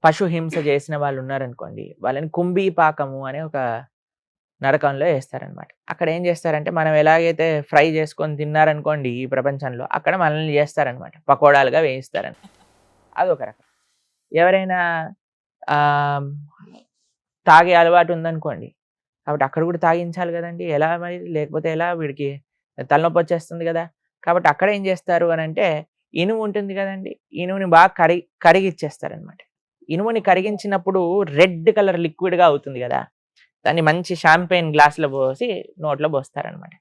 పశు హింస చేసిన వాళ్ళు ఉన్నారనుకోండి, వాళ్ళని కుంభీపాకము అనే ఒక నరకంలో వేస్తారనమాట. అక్కడ ఏం చేస్తారంటే, మనం ఎలాగైతే ఫ్రై చేసుకొని తిన్నారనుకోండి ఈ ప్రపంచంలో, అక్కడ మనల్ని చేస్తారనమాట, పకోడాలుగా వేయిస్తారని. అదొక రకం. ఎవరైనా తాగే అలవాటు ఉందనుకోండి, కాబట్టి అక్కడ కూడా తాగించాలి కదండి, ఎలా మరి, లేకపోతే ఎలా, వీడికి తలనొప్పి వచ్చేస్తుంది కదా. కాబట్టి అక్కడ ఏం చేస్తారు అని అంటే, ఇనుము ఉంటుంది కదండి, ఇనుముని బాగా కరిగిచ్చేస్తారనమాట. ఇనుముని కరిగించినప్పుడు రెడ్ కలర్ లిక్విడ్గా అవుతుంది కదా, దాన్ని మంచి షాంపెయిన్ గ్లాసులో పోసి నోట్లో పోస్తారనమాట.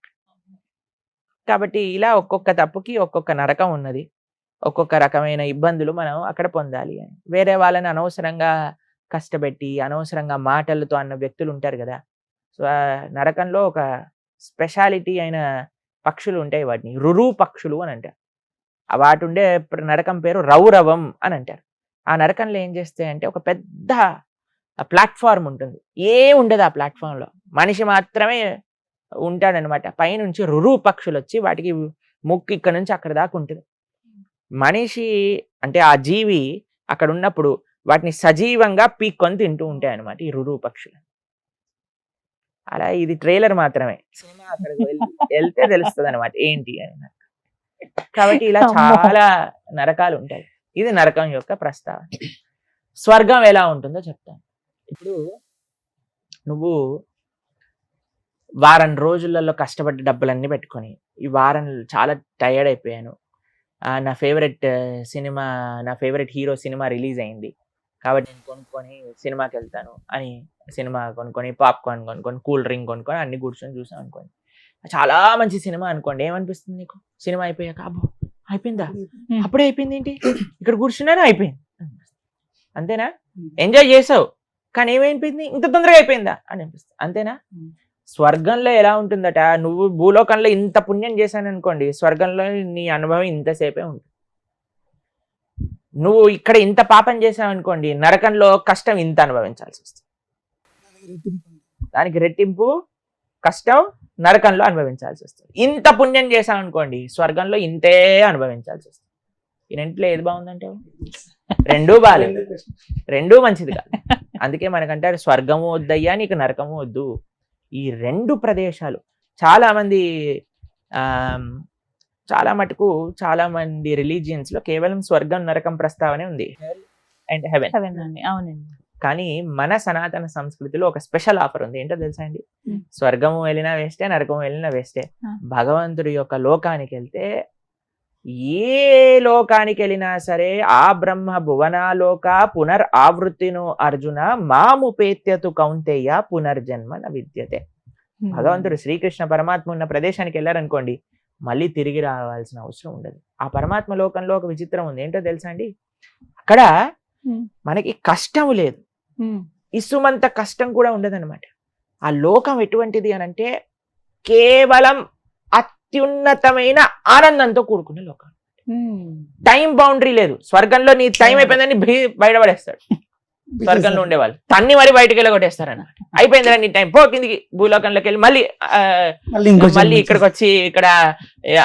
కాబట్టి ఇలా ఒక్కొక్క తప్పుకి ఒక్కొక్క నరకం ఉన్నది, ఒక్కొక్క రకమైన ఇబ్బందులు మనం అక్కడ పొందాలి అని. వేరే వాళ్ళని అనవసరంగా కష్టపెట్టి అనవసరంగా మాటలతో అన్న వ్యక్తులు ఉంటారు కదా. సో నరకంలో ఒక స్పెషాలిటీ అయిన పక్షులు ఉంటాయి, వాటిని రురు పక్షులు అని అంటారు. వాటి ఉండే నరకం పేరు రౌరవం అని అంటారు. ఆ నరకంలో ఏం చేస్తాయంటే, ఒక పెద్ద ప్లాట్ఫామ్ ఉంటుంది, ఉండదు ఆ ప్లాట్ఫామ్లో, మనిషి మాత్రమే ఉంటాడనమాట. పైనుంచి రురు పక్షులు వచ్చి వాటికి ముక్కు ఇక్కడ నుంచి అక్కడ దాకా ఉంటుంది. మనిషి అంటే ఆ జీవి అక్కడ ఉన్నప్పుడు వాటిని సజీవంగా పీక్కొని తింటూ ఉంటాయి అనమాట ఈ రురు పక్షులు. అలా ఇది ట్రైలర్ మాత్రమే, సినిమా అక్కడికి వెళ్తే తెలుస్తుంది అనమాట ఏంటి అని నాకు. కాబట్టి ఇలా అమ్మో. చాలా నరకాలు ఉంటాయి. ఇది నరకం యొక్క ప్రస్తావన. స్వర్గం ఎలా ఉంటుందో చెప్తాను. ఇప్పుడు నువ్వు వారం రోజులలో కష్టపడ్డ డబ్బులన్నీ పెట్టుకొని ఈ వారం చాలా టైర్డ్ అయిపోయాను, నా ఫేవరెట్ సినిమా, నా ఫేవరెట్ హీరో సినిమా రిలీజ్ అయింది కాబట్టి నేను కొనుక్కొని సినిమాకి వెళ్తాను అని సినిమా కొనుక్కొని పాప్కార్న్ కొనుక్కొని కూల్ డ్రింక్ కొనుక్కొని అన్ని కూర్చొని చూసాం అనుకోండి, చాలా మంచి సినిమా అనుకోండి, ఏమనిపిస్తుంది నీకు? సినిమా అయిపోయాక అబ్బో అయిపోయిందా, అప్పుడే అయిపోయింది ఏంటి, ఇక్కడ కూర్చున్నాను అయిపోయింది, అంతేనా? ఎంజాయ్ చేసావు కానీ ఏమైపోయింది, ఇంత తొందరగా అయిపోయిందా అని అనిపిస్తుంది, అంతేనా? స్వర్గంలో ఎలా ఉంటుందట, నువ్వు భూలోకంలో ఇంత పుణ్యం చేశాను అనుకోండి, స్వర్గంలో నీ అనుభవం ఇంతసేపే ఉంటుంది. నువ్వు ఇక్కడ ఇంత పాపం చేసావు అనుకోండి, నరకంలో కష్టం ఇంత అనుభవించాల్సి వస్తుంది. దానికి రెట్టింపు కష్టం నరకంలో అనుభవించాల్సి వస్తుంది. ఇంత పుణ్యం చేసావు అనుకోండి, స్వర్గంలో ఇంతే అనుభవించాల్సి వస్తుంది. ఈ రెంట్లో ఏది బాగుందంటే రెండూ బాగాలేదు, రెండూ మంచిది కాదు. అందుకే మనకంటారు స్వర్గము వద్దయ్యా నీకు నరకము వద్దు. ఈ రెండు ప్రదేశాలు చాలా మంది చాలా మటుకు చాలా మంది రిలీజియన్స్ లో కేవలం స్వర్గం నరకం ప్రస్తావనే ఉంది, అండ్ హెవెన్. అవునండి. కానీ మన సనాతన సంస్కృతిలో ఒక స్పెషల్ ఆఫర్ ఉంది, ఏంటో తెలుసా అండి? స్వర్గము వెళ్ళినా వేస్తే, నరకము వెళ్ళినా వేస్తే, భగవంతుడి యొక్క లోకానికి వెళ్తే, ఏ లోకానికి వెళ్ళినా సరే ఆ బ్రహ్మ భువనాలోక పునర్ ఆవృత్తిను అర్జున మాముపేత్యతు కౌంతేయ పునర్జన్మ న విద్యతే. భగవంతుడు శ్రీకృష్ణ పరమాత్మ ఉన్న ప్రదేశానికి వెళ్ళారనుకోండి, మళ్ళీ తిరిగి రావాల్సిన అవసరం ఉండదు. ఆ పరమాత్మ లోకంలో ఒక విచిత్రం ఉంది, ఏంటో తెలుసా అండి? అక్కడ మనకి కష్టం లేదు, ఇసుమంత కష్టం కూడా ఉండదన్నమాట. ఆ లోకం ఎటువంటిది అని అంటే కేవలం అత్యున్నతమైన ఆనందంతో కూడుకున్న లోకం. టైం బౌండరీ లేదు. స్వర్గంలో నీ టైం అయిపోయిందని బయటపడేస్తాడు స్వర్గంలో ఉండేవాళ్ళు, తన్ని మరి బయటకు వెళ్ళి కొట్టేస్తారన్నమాట. అయిపోయిందిరా నీ టైం, పో కిందికి భూలోకంలోకి వెళ్ళి మళ్ళీ ఇక్కడికి వచ్చి ఇక్కడ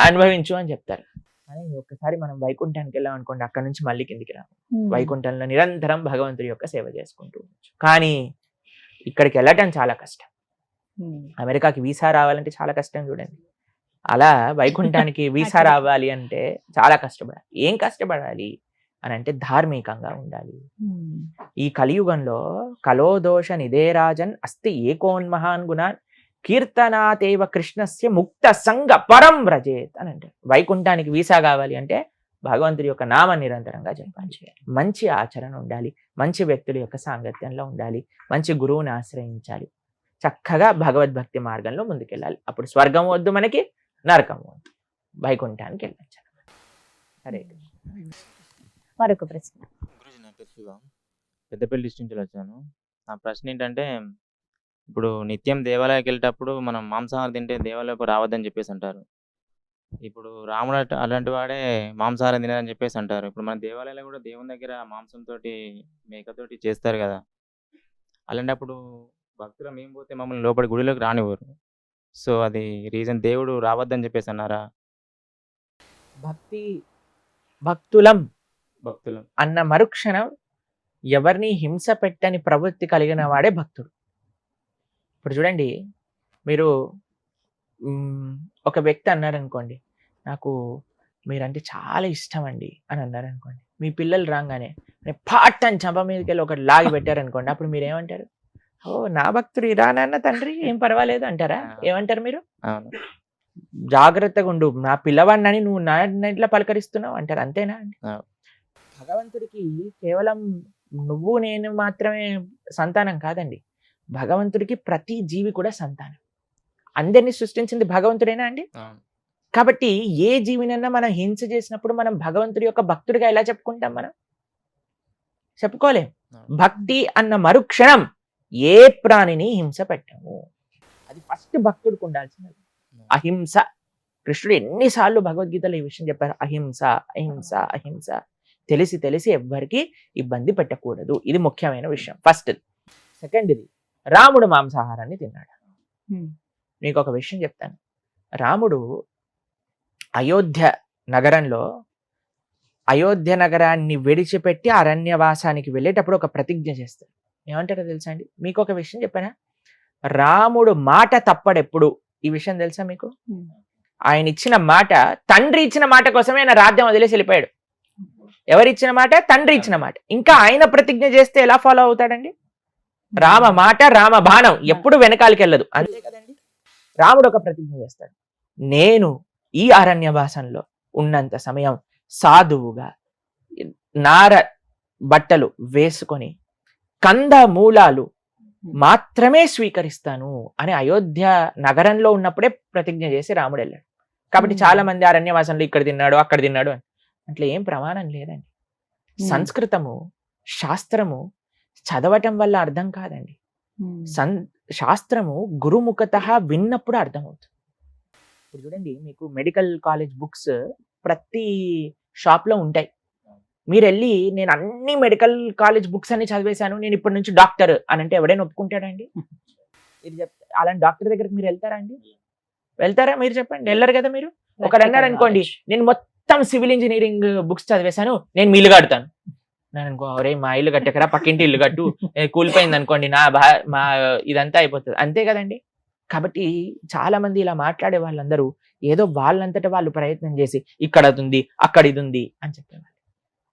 అనుభవించు అని చెప్తారు. కానీ ఒక్కసారి మనం వైకుంఠానికి వెళ్ళాం అనుకోండి, అక్కడ నుంచి మళ్ళీ కిందికి రాము. వైకుంఠంలో నిరంతరం భగవంతుడి యొక్క సేవ చేసుకుంటూ ఉండొచ్చు. కానీ ఇక్కడికి వెళ్ళటం చాలా కష్టం. అమెరికాకి వీసా రావాలంటే చాలా కష్టం చూడండి. అలా వైకుంఠానికి వీసా రావాలి అంటే చాలా కష్టపడాలి. ఏం కష్టపడాలి అని అంటే ధార్మికంగా ఉండాలి. ఈ కలియుగంలో కలోదోష నిదేరాజన్ అస్తి ఏకోన్మహాన్ గుణాన్ కీర్తనాతేవ కృష్ణస్య ముక్త సంగ పరం వ్రజేత్ అని అంటే, వైకుంఠానికి వీసా కావాలి అంటే భగవంతుడి యొక్క నామ నిరంతరంగా జపాలు చేయాలి, మంచి ఆచరణ ఉండాలి, మంచి వ్యక్తుల యొక్క సాంగత్యంలో ఉండాలి, మంచి గురువుని ఆశ్రయించాలి, చక్కగా భగవద్భక్తి మార్గంలో ముందుకెళ్ళాలి. అప్పుడు స్వర్గం వద్దు మనకి, నరకం వద్దు, వైకుంఠానికి వెళ్ళచ్చు. సరే, మరొక ప్రశ్న. గురూజీ, నా పేరు శివ, పెద్దపల్లి డిస్ట్రిక్ట్ నుంచి వచ్చాను. నా ప్రశ్న ఏంటంటే, ఇప్పుడు నిత్యం దేవాలయానికి వెళ్ళేటప్పుడు మనం మాంసాహారం తింటే దేవాలయకు రావద్దని చెప్పేసి అంటారు. ఇప్పుడు రాముడు అలాంటి వాడే మాంసాహారం తినదని చెప్పేసి అంటారు. ఇప్పుడు మన దేవాలయాలు కూడా దేవుని దగ్గర మాంసంతో మేకతోటి చేస్తారు కదా, అలాంటప్పుడు భక్తులు మేము పోతే మమ్మల్ని లోపలి గుడిలోకి రానివ్వరు. సో అది రీజన్ దేవుడు రావద్దని చెప్పేసి అన్నారా? భక్తులం భక్తులు అన్న మరుక్షణం ఎవరిని హింస పెట్టని ప్రవృత్తి కలిగిన వాడే భక్తుడు. ఇప్పుడు చూడండి, మీరు ఒక వ్యక్తి అన్నారనుకోండి, నాకు మీరంటే చాలా ఇష్టం అండి అని అన్నారనుకోండి, మీ పిల్లలు రాగానే పాట్ అని చంప మీదకి వెళ్ళి ఒకటి లాగి పెట్టారనుకోండి, అప్పుడు మీరు ఏమంటారు? ఓ నా భక్తుడు ఇరా నాన్న తండ్రి, ఏం పర్వాలేదు అంటారా? ఏమంటారు మీరు? జాగ్రత్తగా ఉండు, నా పిల్లవాడినని నువ్వు నా ఇంట్లో పలకరిస్తున్నావు అంటారు, అంతేనా అండి? భగవంతుడికి కేవలం నువ్వు నేను మాత్రమే సంతానం కాదండి, భగవంతుడికి ప్రతి జీవి కూడా సంతానం. అందరినీ సృష్టించింది భగవంతుడేనా అండి? కాబట్టి ఏ జీవినన్నా మనం హింస చేసినప్పుడు మనం భగవంతుడి యొక్క భక్తుడిగా ఎలా చెప్పుకుంటాం? మనం చెప్పుకోలేం. భక్తి అన్న మరుక్షణం ఏ ప్రాణిని హింస పెట్టము. అది ఫస్ట్ భక్తుడికి ఉండాల్సినది, అహింస. కృష్ణుడు ఎన్నిసార్లు భగవద్గీతలో ఈ విషయం చెప్పారు, అహింస అహింస అహింస. తెలిసి తెలిసి ఎవ్వరికి ఇబ్బంది పెట్టకూడదు, ఇది ముఖ్యమైన విషయం. ఫస్ట్. సెకండ్ది, రాముడు మాంసాహారాన్ని తిన్నాడు. మీకు ఒక విషయం చెప్తాను. రాముడు అయోధ్య నగరంలో అయోధ్య నగరాన్ని విడిచిపెట్టి అరణ్యవాసానికి వెళ్ళేటప్పుడు ఒక ప్రతిజ్ఞ చేస్తారు. ఏమంటారో తెలుసా అండి? మీకు ఒక విషయం చెప్పానా? రాముడు మాట తప్పడెప్పుడు, ఈ విషయం తెలుసా మీకు? ఆయన ఇచ్చిన మాట, తండ్రి ఇచ్చిన మాట కోసమే ఆయన రాజ్యం వదిలేసి వెళ్ళిపోయాడు. ఎవరిచ్చిన మాట? తండ్రి ఇచ్చిన మాట. ఇంకా ఆయన ప్రతిజ్ఞ చేస్తే ఎలా ఫాలో అవుతాడండి? రామ మాట రామ బాణం ఎప్పుడు వెనకాలకి వెళ్ళదు, అంతే కదండి. రాముడు ఒక ప్రతిజ్ఞ చేస్తాడు, నేను ఈ అరణ్యవాసంలో ఉన్నంత సమయం సాధువుగా నార బట్టలు వేసుకొని కంద మూలాలు మాత్రమే స్వీకరిస్తాను అని అయోధ్య నగరంలో ఉన్నప్పుడే ప్రతిజ్ఞ చేసి రాముడు వెళ్ళాడు. కాబట్టి చాలా మంది అరణ్యవాసంలో ఇక్కడ తిన్నాడు అక్కడ తిన్నాడు అని అట్లా ఏం ప్రమాణం లేదండి. సంస్కృతము శాస్త్రము చదవటం వల్ల అర్థం కాదండి. శాస్త్రము గురుముఖత విన్నప్పుడు అర్థమవుతుంది. ఇప్పుడు చూడండి, మీకు మెడికల్ కాలేజ్ బుక్స్ ప్రతి షాప్ లో ఉంటాయి. మీరు వెళ్ళి నేను అన్ని మెడికల్ కాలేజ్ బుక్స్ అన్ని చదివేశాను, నేను ఇప్పటి నుంచి డాక్టర్ అని అంటే ఎవడైనా ఒప్పుకుంటాడండి? ఇది చెప్తే అలాంటి డాక్టర్ దగ్గరికి మీరు వెళ్తారా అండి? వెళ్తారా? మీరు చెప్పండి, వెళ్ళరు కదా. మీరు ఒకరు అన్నారు అనుకోండి, నేను మొత్తం సివిల్ ఇంజనీరింగ్ బుక్స్ చదివేశాను, నేను మీ ఇల్లు కడతాను. నేను అనుకో, అరే మా ఇల్లు కట్టకరా, పక్కింటి ఇల్లు కట్టు, కూలిపోయింది అనుకోండి మా ఇదంతా అయిపోతుంది, అంతే కదండి. కాబట్టి చాలా మంది ఇలా మాట్లాడే వాళ్ళందరూ ఏదో వాళ్ళంతటా వాళ్ళు ప్రయత్నం చేసి ఇక్కడ అది ఉంది అక్కడ ఇది ఉంది అని చెప్పేవాళ్ళు.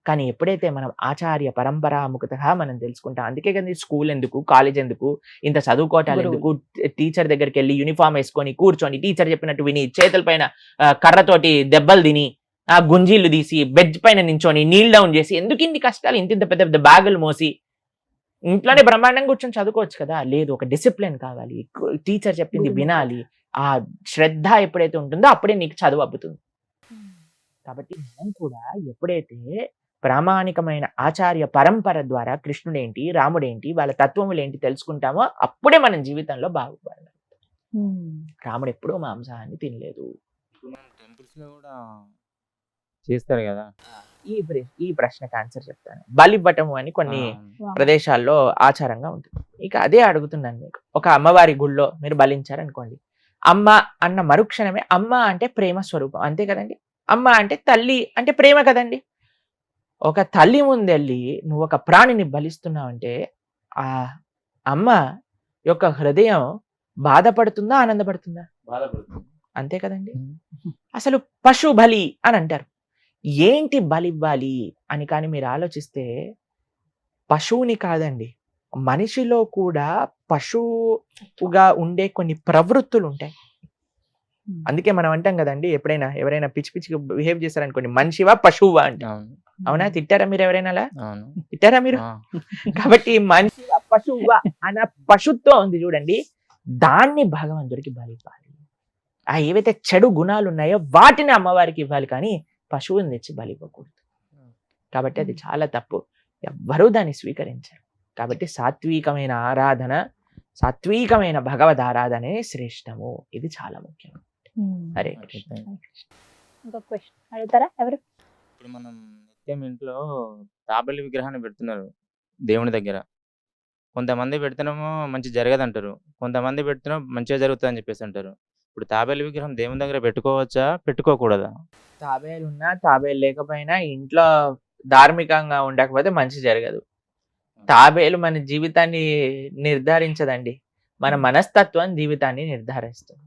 కానీ ఎప్పుడైతే మనం ఆచార్య పరంపరాముఖతగా మనం తెలుసుకుంటాం, అందుకే కదా స్కూల్ ఎందుకు, కాలేజ్ ఎందుకు, ఇంత చదువుకోవటాలు ఎందుకు, టీచర్ దగ్గరికి వెళ్ళి యూనిఫామ్ వేసుకొని కూర్చొని టీచర్ చెప్పినట్టు విని చేతుల పైన కర్రతోటి దెబ్బలు తిని ఆ గుంజీలు తీసి బెడ్ పైన నించొని నీల్ డౌన్ చేసి ఎందుకు ఇన్ని కష్టాలు, ఇంత పెద్ద పెద్ద బ్యాగులు మోసి ఇంట్లోనే బ్రహ్మాండంగా కూర్చొని చదువుకోవచ్చు కదా. లేదు, ఒక డిసిప్లిన్ కావాలి, టీచర్ చెప్పింది వినాలి, ఆ శ్రద్ధ ఎప్పుడైతే ఉంటుందో అప్పుడే నీకు చదువు అబ్బుతుంది. కాబట్టి మనం కూడా ఎప్పుడైతే ప్రామాణికమైన ఆచార్య పరంపర ద్వారా కృష్ణుడేంటి రాముడేంటి వాళ్ళ తత్వములేంటి తెలుసుకుంటామో అప్పుడే మనం జీవితంలో బాగుపడాలి. రాముడు ఎప్పుడూ మాంసాహాన్ని తినలేదు. టెంపుల్స్ లో కూడా చేస్తారు కదా. ఈ ప్రశ్నకు ఆన్సర్ చెప్తాను. బలివ్వటము అని కొన్ని ప్రదేశాల్లో ఆచారంగా ఉంటుంది. ఇక అదే అడుగుతున్నాను మీకు. ఒక అమ్మవారి గుళ్ళో మీరు బలించారనుకోండి, అమ్మ అన్న మరుక్షణమే, అమ్మ అంటే ప్రేమ స్వరూపం, అంతే కదండి. అమ్మ అంటే తల్లి అంటే ప్రేమ కదండి. ఒక తల్లి ముందెళ్ళి నువ్వు ఒక ప్రాణిని బలిస్తున్నావు అంటే ఆ అమ్మ యొక్క హృదయం బాధపడుతుందా ఆనందపడుతుందా? బాధపడుతుంది, అంతే కదండి. అసలు పశు బలి అని అంటారు. ఏంటి బలి ఇవ్వాలి అని కానీ మీరు ఆలోచిస్తే పశువుని కాదండి, మనిషిలో కూడా పశువుగా ఉండే కొన్ని ప్రవృత్తులు ఉంటాయి. అందుకే మనం అంటాం కదండి, ఎప్పుడైనా ఎవరైనా పిచ్చి పిచ్చిగా బిహేవ్ చేశారనుకోండి, మనిషివా పశువువా అంటాం. అవునా? తిట్టారా మీరు ఎవరైనా అలా? తిట్టారా మీరు? కాబట్టి మనిషివా పశువువా అన్న పశుత్వం ఉంది చూడండి, దాన్ని భగవంతుడికి బలి ఇవ్వాలి. ఆ ఏవైతే చెడు గుణాలు ఉన్నాయో వాటిని అమ్మవారికి ఇవ్వాలి, కానీ పశువుని తెచ్చి బలి ఇవ్వకూడదు. కాబట్టి అది చాలా తప్పు, ఎవ్వరూ దాన్ని స్వీకరించారు. కాబట్టి సాత్వికమైన ఆరాధన, సాత్వికమైన భగవద్ ఆరాధనే శ్రేష్టము. ఇది చాలా ముఖ్యం. హరే కృష్ణ. ఇంకొక క్వశ్చన్ అడుగుతారా ఎవరు? ఇప్పుడు మనం నిత్యం ఇంట్లో తాబేలు విగ్రహాన్ని పెడుతున్నారు దేవుని దగ్గర. కొంతమంది పెడుతున్నామో మంచి జరగదంటారు, కొంతమంది పెడుతున్నాం మంచిగా జరుగుతుంది అని చెప్పేసి అంటారు. ఇప్పుడు తాబేలు విగ్రహం దేవుని దగ్గర పెట్టుకోవచ్చా పెట్టుకోకూడదా? తాబేలు ఉన్నా తాబేలు లేకపోయినా ఇంట్లో ధార్మికంగా ఉండకపోతే మంచి జరగదు. తాబేలు మన జీవితాన్ని నిర్ధారించదండి, మన మనస్తత్వం జీవితాన్ని నిర్ధారిస్తుంది.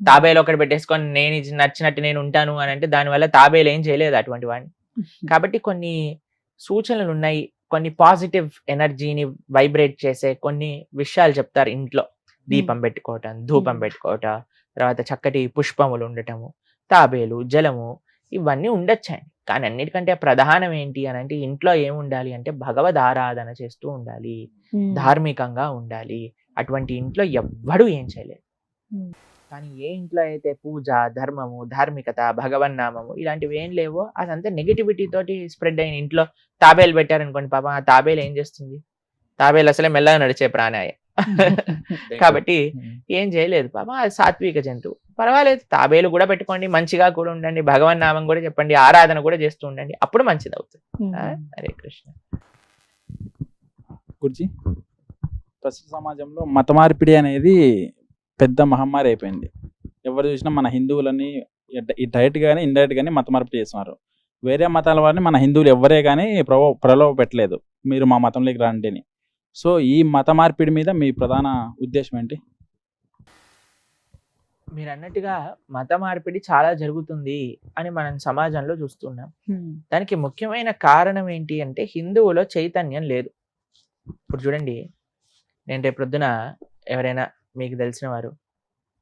తాబేలు ఒకటి పెట్టేసుకొని నేను నచ్చినట్టు నేను ఉంటాను అని అంటే దానివల్ల తాబేలు ఏం చేయలేదు అటువంటి వాడిని. కాబట్టి కొన్ని సూచనలు ఉన్నాయి, కొన్ని పాజిటివ్ ఎనర్జీని వైబ్రేట్ చేసే కొన్ని విషయాలు చెప్తారు. ఇంట్లో దీపం పెట్టుకోవటం, ధూపం పెట్టుకోవటం, తర్వాత చక్కటి పుష్పములు ఉండటము, తాబేలు, జలము, ఇవన్నీ ఉండొచ్చండి. కానీ అన్నిటికంటే ప్రధానం ఏంటి అని అంటే ఇంట్లో ఏముండాలి అంటే భగవద్ ఆరాధన చేస్తూ ఉండాలి, ధార్మికంగా ఉండాలి. అటువంటి ఇంట్లో ఎవ్వడూ ఏం చేయలేదు. కానీ ఏ ఇంట్లో అయితే పూజ, ధర్మము, ధార్మికత, భగవన్నామము ఇలాంటివి ఏం లేవో అదంతా నెగిటివిటీ తోటి స్ప్రెడ్ అయిన ఇంట్లో తాబేలు పెట్టారనుకోండి, పాపం ఆ తాబేలు ఏం చేస్తుంది? తాబేలు అసలే మెల్లగా నడిచే ప్రాణాయ. కాబట్టి ఏం చేయలేదు పాపం, అది సాత్విక జంతువు, పర్వాలేదు. తాబేలు కూడా పెట్టుకోండి, మంచిగా కూడా ఉండండి, భగవన్ నామం కూడా చెప్పండి, ఆరాధన కూడా చేస్తూ ఉండండి, అప్పుడు మంచిది అవుతుంది. హరే కృష్ణ. గురుజీ, ప్రస్తుత సమాజంలో మత మార్పిడి అనేది పెద్ద మహమ్మారి అయిపోయింది. ఎవరు చూసినా మన హిందువులని డైరెక్ట్ గానీ ఇండైరెక్ట్ గానీ మత మార్పిడి చేస్తున్నారు. వేరే మతాల వారిని మన హిందువులు ఎవ్వరే కానీ ప్రలోభ పెట్టలేదు మీరు మా మతంలోకి రండి అని. సో ఈ మత మార్పిడి మీద మీ ప్రధాన ఉద్దేశం ఏంటి? మీరు అన్నట్టుగా మత మార్పిడి చాలా జరుగుతుంది అని మనం సమాజంలో చూస్తున్నాం. దానికి ముఖ్యమైన కారణం ఏంటి అంటే హిందువులో చైతన్యం లేదు. ఇప్పుడు చూడండి, నేను రేపు ప్రొద్దున ఎవరైనా మీకు తెలిసిన వారు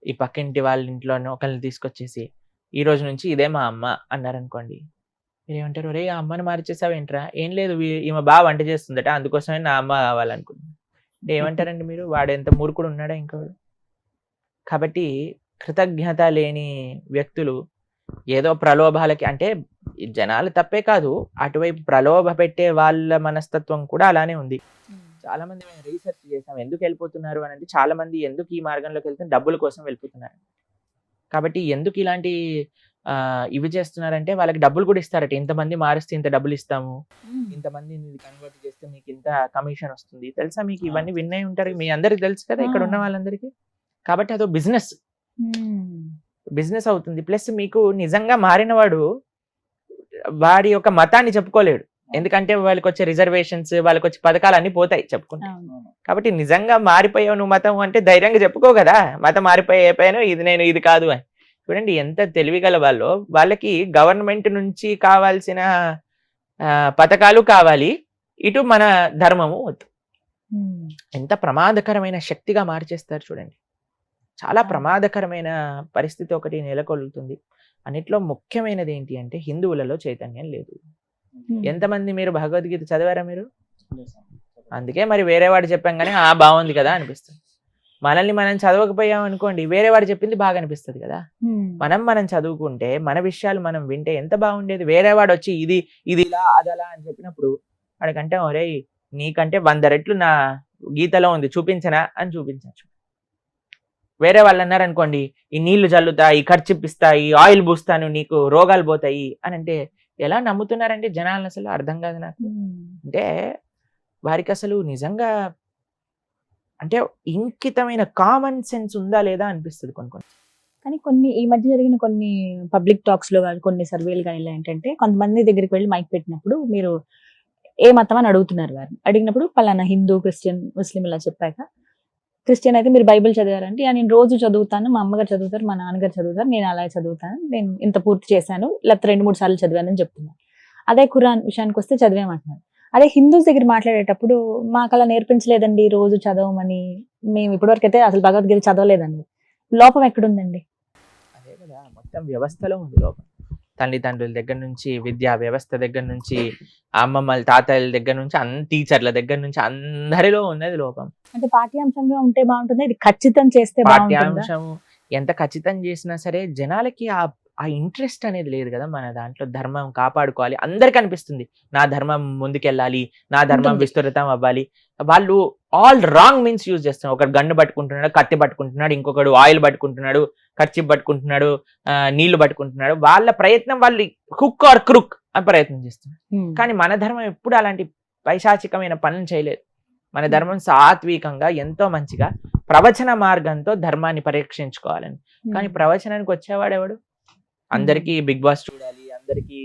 ఈ పక్కింటి వాళ్ళ ఇంట్లోనే ఒకరిని తీసుకొచ్చేసి ఈ రోజు నుంచి ఇదే మా అమ్మ అన్నారనుకోండి, మీరు ఏమంటారు? ఒరే ఆ అమ్మని మార్చేసావేంట్రా? ఏం లేదు, ఈమె బాగా వంట చేస్తుందట, అందుకోసమే నా అమ్మ కావాలనుకుంటున్నాను అంటే ఏమంటారండి మీరు? వాడు ఎంత మూర్ఖుడు ఉన్నాడా ఇంకోడు? కాబట్టి కృతజ్ఞత లేని వ్యక్తులు ఏదో ప్రలోభాలకి, అంటే జనాలు తప్పే కాదు, అటువైపు ప్రలోభ పెట్టే వాళ్ళ మనస్తత్వం కూడా అలానే ఉంది. చాలా మంది మేము రీసెర్చ్ చేసాం ఎందుకు వెళ్ళిపోతున్నారు అని అంటే, చాలా మంది ఎందుకు ఈ మార్గంలోకి వెళ్తే డబ్బుల కోసం వెళ్ళిపోతున్నారు. కాబట్టి ఎందుకు ఇలాంటి ఇవి చేస్తున్నారంటే వాళ్ళకి డబ్బులు కూడా ఇస్తారట. ఇంతమంది మారిస్తే ఇంత డబ్బులు ఇస్తాము, ఇంతమందిని కన్వర్ట్ చేస్తే మీకు ఇంత కమిషన్ వస్తుంది. తెలుసా మీకు? ఇవన్నీ వినే ఉంటారు, మీ అందరికి తెలుసు కదా ఇక్కడ ఉన్న వాళ్ళందరికీ. కాబట్టి అదో బిజినెస్ అవుతుంది. ప్లస్ మీకు నిజంగా మారినవాడు వాడి యొక్క మతాన్ని చెప్పుకోలేడు, ఎందుకంటే వాళ్ళకి వచ్చే రిజర్వేషన్స్, వాళ్ళకి వచ్చే పథకాలు అన్ని పోతాయి చెప్పుకుంటా. కాబట్టి నిజంగా మారిపోయావు నువ్వు మతం అంటే ధైర్యంగా చెప్పుకో కదా, మతం మారిపోయాను, ఇది నేను ఇది కాదు అని. చూడండి ఎంత తెలివిగల వాళ్ళో. వాళ్ళకి గవర్నమెంట్ నుంచి కావాల్సిన పథకాలు కావాలి, ఇటు మన ధర్మము వద్దు. ఎంత ప్రమాదకరమైన శక్తిగా మార్చేస్తారు చూడండి. చాలా ప్రమాదకరమైన పరిస్థితి ఒకటి నెలకొల్లుతుంది. అన్నిట్లో ముఖ్యమైనది ఏంటి అంటే హిందువులలో చైతన్యం లేదు. ఎంతమంది మీరు భగవద్గీత చదివారా మీరు? అందుకే మరి వేరే వాడు చెప్పాం కానీ బాగుంది కదా అనిపిస్తుంది. మనల్ని మనం చదవకపోయాం అనుకోండి, వేరే వాడు చెప్పింది బాగా అనిపిస్తుంది కదా. మనం చదువుకుంటే మన విషయాలు మనం వింటే ఎంత బాగుండేది. వేరే వాడు వచ్చి ఇది ఇలా అదలా అని చెప్పినప్పుడు వాడికంటే ఒరే నీకంటే 100 రెట్లు నా గీతలో ఉంది చూపించనా అని చూపించచ్చు. వేరే వాళ్ళు అన్నారు అనుకోండి, ఈ నీళ్లు చల్లుతాయి, ఖర్చిప్పిస్తాయి, ఆయిల్ పూస్తాను, నీకు రోగాలు పోతాయి అని అంటే ఎలా నమ్ముతున్నారండి జనాలను? అసలు అర్థం కాదు నాకు. అంటే వారికి అసలు నిజంగా అంటే ఇంకితమైన కామన్ సెన్స్ ఉందా లేదా అనిపిస్తుంది కొన్ని. కానీ కొన్ని ఈ మధ్య జరిగిన కొన్ని పబ్లిక్ టాక్స్ లో కానీ కొన్ని సర్వేలు కానీ ఇలా ఏంటంటే, కొంతమంది దగ్గరికి వెళ్ళి మైక్ పెట్టినప్పుడు మీరు ఏ మతం అని అడుగుతున్నారు. వారిని అడిగినప్పుడు పలానా హిందూ, క్రిస్టియన్, ముస్లిం ఇలా చెప్పాక, క్రిస్టియన్ అయితే మీరు బైబిల్ చదివారంటే నేను రోజు చదువుతాను, మా అమ్మగారు చదువుతారు, మా నాన్నగారు చదువుతారు, నేను అలా చదువుతాను, నేను ఇంత పూర్తి చేశాను, లేకపోతే 2-3 సార్లు చదివానని చెప్తున్నాను. అదే ఖురాన్ విషయానికి వస్తే చదివామంటున్నారు. అదే హిందూస్ దగ్గర మాట్లాడేటప్పుడు మాకు అలా నేర్పించలేదండి రోజు చదవమని, మేము ఇప్పటివరకు అయితే అసలు భగవద్గీత చదవలేదండి. లోపం ఎక్కడుందండి? అదే కదా, మొత్తం వ్యవస్థలో ఉంది లోపం. తల్లిదండ్రుల దగ్గర నుంచి, విద్యా వ్యవస్థ దగ్గర నుంచి, అమ్మమ్మల తాతయ్యల దగ్గర నుంచి, టీచర్ల దగ్గర నుంచి అందరిలో ఉన్నది లోపం. అంటే పాఠ్యాంశంగా ఉంటే బాగుంటుంది, ఇది ఖచ్చితం చేస్తే పాఠ్యాంశం ఎంత ఖచ్చితం చేసినా సరే జనాలకి ఆ ఇంట్రెస్ట్ అనేది లేదు కదా. మన దాంట్లో ధర్మం కాపాడుకోవాలి, అందరికి అనిపిస్తుంది నా ధర్మం ముందుకెళ్ళాలి, నా ధర్మం విస్తృతం అవ్వాలి. వాళ్ళు ఆల్ రాంగ్ మీన్స్ యూజ్ చేస్తున్నారు. ఒకడు గన్ను పట్టుకుంటున్నాడు, కత్తి పట్టుకుంటున్నాడు, ఇంకొకడు ఆయిల్ పట్టుకుంటున్నాడు, కర్చీఫ్ పట్టుకుంటున్నాడు, నీళ్లు పట్టుకుంటున్నాడు. వాళ్ళ ప్రయత్నం వాళ్ళు హుక్ ఆర్ క్రుక్ అని ప్రయత్నం చేస్తున్నారు. కానీ మన ధర్మం ఎప్పుడు అలాంటి పైశాచికమైన పనులు చేయలేదు. మన ధర్మం సాత్వికంగా ఎంతో మంచిగా ప్రవచన మార్గంతో ధర్మాన్ని పరీక్షించుకోవాలని. కానీ ప్రవచనానికి వచ్చేవాడు ఎవడు? అందరికి బిగ్ బాస్ చూడాలి, అందరికి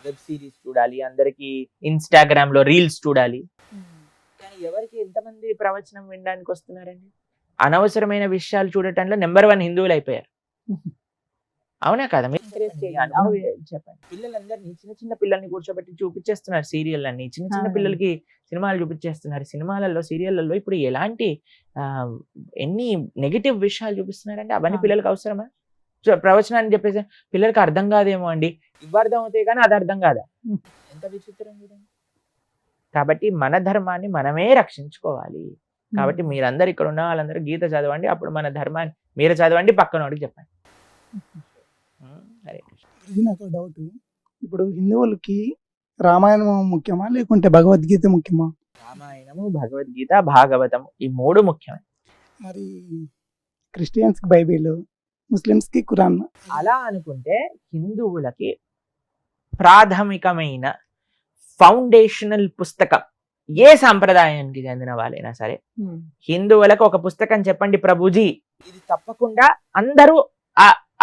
వెబ్ సిరీస్ చూడాలి, అందరికి ఇన్స్టాగ్రామ్ లో రీల్స్ చూడాలి. కానీ ఎవరికి ఎంతమంది ప్రవచనం వినడానికి వస్తున్నారండి? అనవసరమైన విషయాలు చూడటంలో నెంబర్ 1 హిందువులు అయిపోయారు. అవునా కదా? చెప్పండి. పిల్లలందరినీ చిన్న పిల్లల్ని కూర్చోబెట్టి చూపించేస్తున్నారు సీరియల్ అన్ని. చిన్న పిల్లలకి సినిమాలు చూపించేస్తున్నారు. సినిమాలలో, సీరియళ్లలో ఇప్పుడు ఎలాంటి ఎన్ని నెగిటివ్ విషయాలు చూపిస్తున్నారంటే అవన్నీ పిల్లలకి అవసరమా? ప్రవచనాన్ని చెప్పేసి పిల్లలకి అర్థం కాదేమో అండి, ఇవి అర్థం అవుతాయి కానీ అది అర్థం కాదా? ఎంత విచిత్రం చూడండి. కాబట్టి మన ధర్మాన్ని మనమే రక్షించుకోవాలి. కాబట్టి మీరందరూ ఇక్కడ ఉన్న వాళ్ళందరూ గీత చదవండి, అప్పుడు మన ధర్మాన్ని మీరు చదవండి, పక్కన వాడికి చెప్పండి. ఇది నాకు డౌట్. ఇప్పుడు హిందువులకి రామాయణం ముఖ్యమా లేకుంటే భగవద్గీత ముఖ్యమా? రామాయణము, భగవద్గీత, భాగవతం ఈ 3 ముఖ్యమే. మరి క్రిస్టియన్స్ కి బైబిల్, ముస్లిమ్స్ కి ఖురాన్. అలా అనుకుంటే హిందువులకి ప్రాథమికమైన ఫౌండేషనల్ పుస్తకం ఏ సాంప్రదాయానికి చెందిన వాళ్ళైనా సరే, హిందువులకు ఒక పుస్తకం చెప్పండి ప్రభుజీ, ఇది తప్పకుండా అందరూ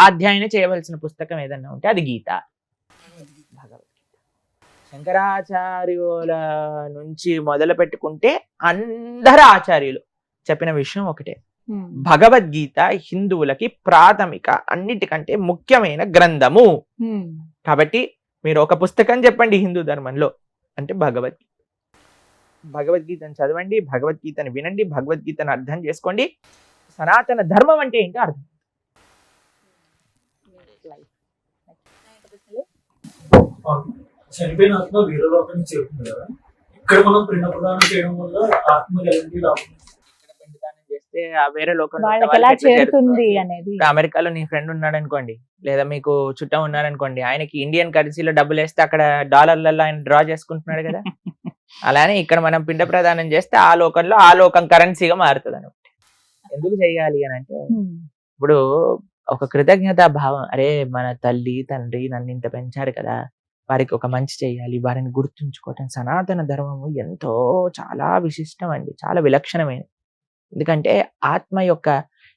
అధ్యయనం చేయవలసిన పుస్తకం ఏదన్నా ఉంటే అది గీత, భగవద్గీత. శంకరాచార్యుల నుంచి మొదలు పెట్టుకుంటే అందరు ఆచార్యులు చెప్పిన విషయం ఒకటే, భగవద్గీత హిందువులకి ప్రాథమిక అన్నిటికంటే ముఖ్యమైన గ్రంథము. కాబట్టి మీరు ఒక పుస్తకం చెప్పండి హిందూ ధర్మంలో అంటే భగవద్గీత. భగవద్గీతను చదవండి, భగవద్గీతను వినండి, భగవద్గీతను అర్థం చేసుకోండి. సనాతన ధర్మం అంటే ఏంటో అర్థం. చనిపోయిన ఆత్మ వేరే లోకానికి చేరుతుంది కదా, ఇక్కడ మనం పిండ ప్రదానం చేయడం వల్ల ఆత్మ ఎలాంటి లాభం? ఇక్కడ పిండదానం చేస్తే ఆ వేరే లోకంలో ఉన్న వాళ్ళకి వాళ్ళకి ఎలా ఎట్లా చేరుతుంది చేరుతుంది? అనేది. ఇప్పుడు అమెరికాలో నీ ఫ్రెండ్ ఉన్నాడు అనుకోండి, లేదా మీకు చుట్టం ఉన్నారనుకోండి, ఆయనకి ఇండియన్ కరెన్సీలో డబ్బులు వేస్తే అక్కడ డాలర్లలో ఆయన డ్రా చేసుకుంటున్నాడు కదా. అలానే ఇక్కడ మనం పిండ ప్రదానం చేస్తే ఆ లోకంలో ఆ లోకం కరెన్సీగా మారుతుంది అనమాట. ఎందుకు చేయాలి అని అంటే, ఇప్పుడు ఒక కృతజ్ఞతా భావం, అరే మన తల్లి తండ్రి నన్ను ఇంత పెంచారు కదా, వారికి ఒక మంచి చేయాలి, వారిని గుర్తుంచుకోవటం. సనాతన ధర్మము ఎంతో చాలా విశిష్టం అండి, చాలా విలక్షణమైనది. ఎందుకంటే ఆత్మ యొక్క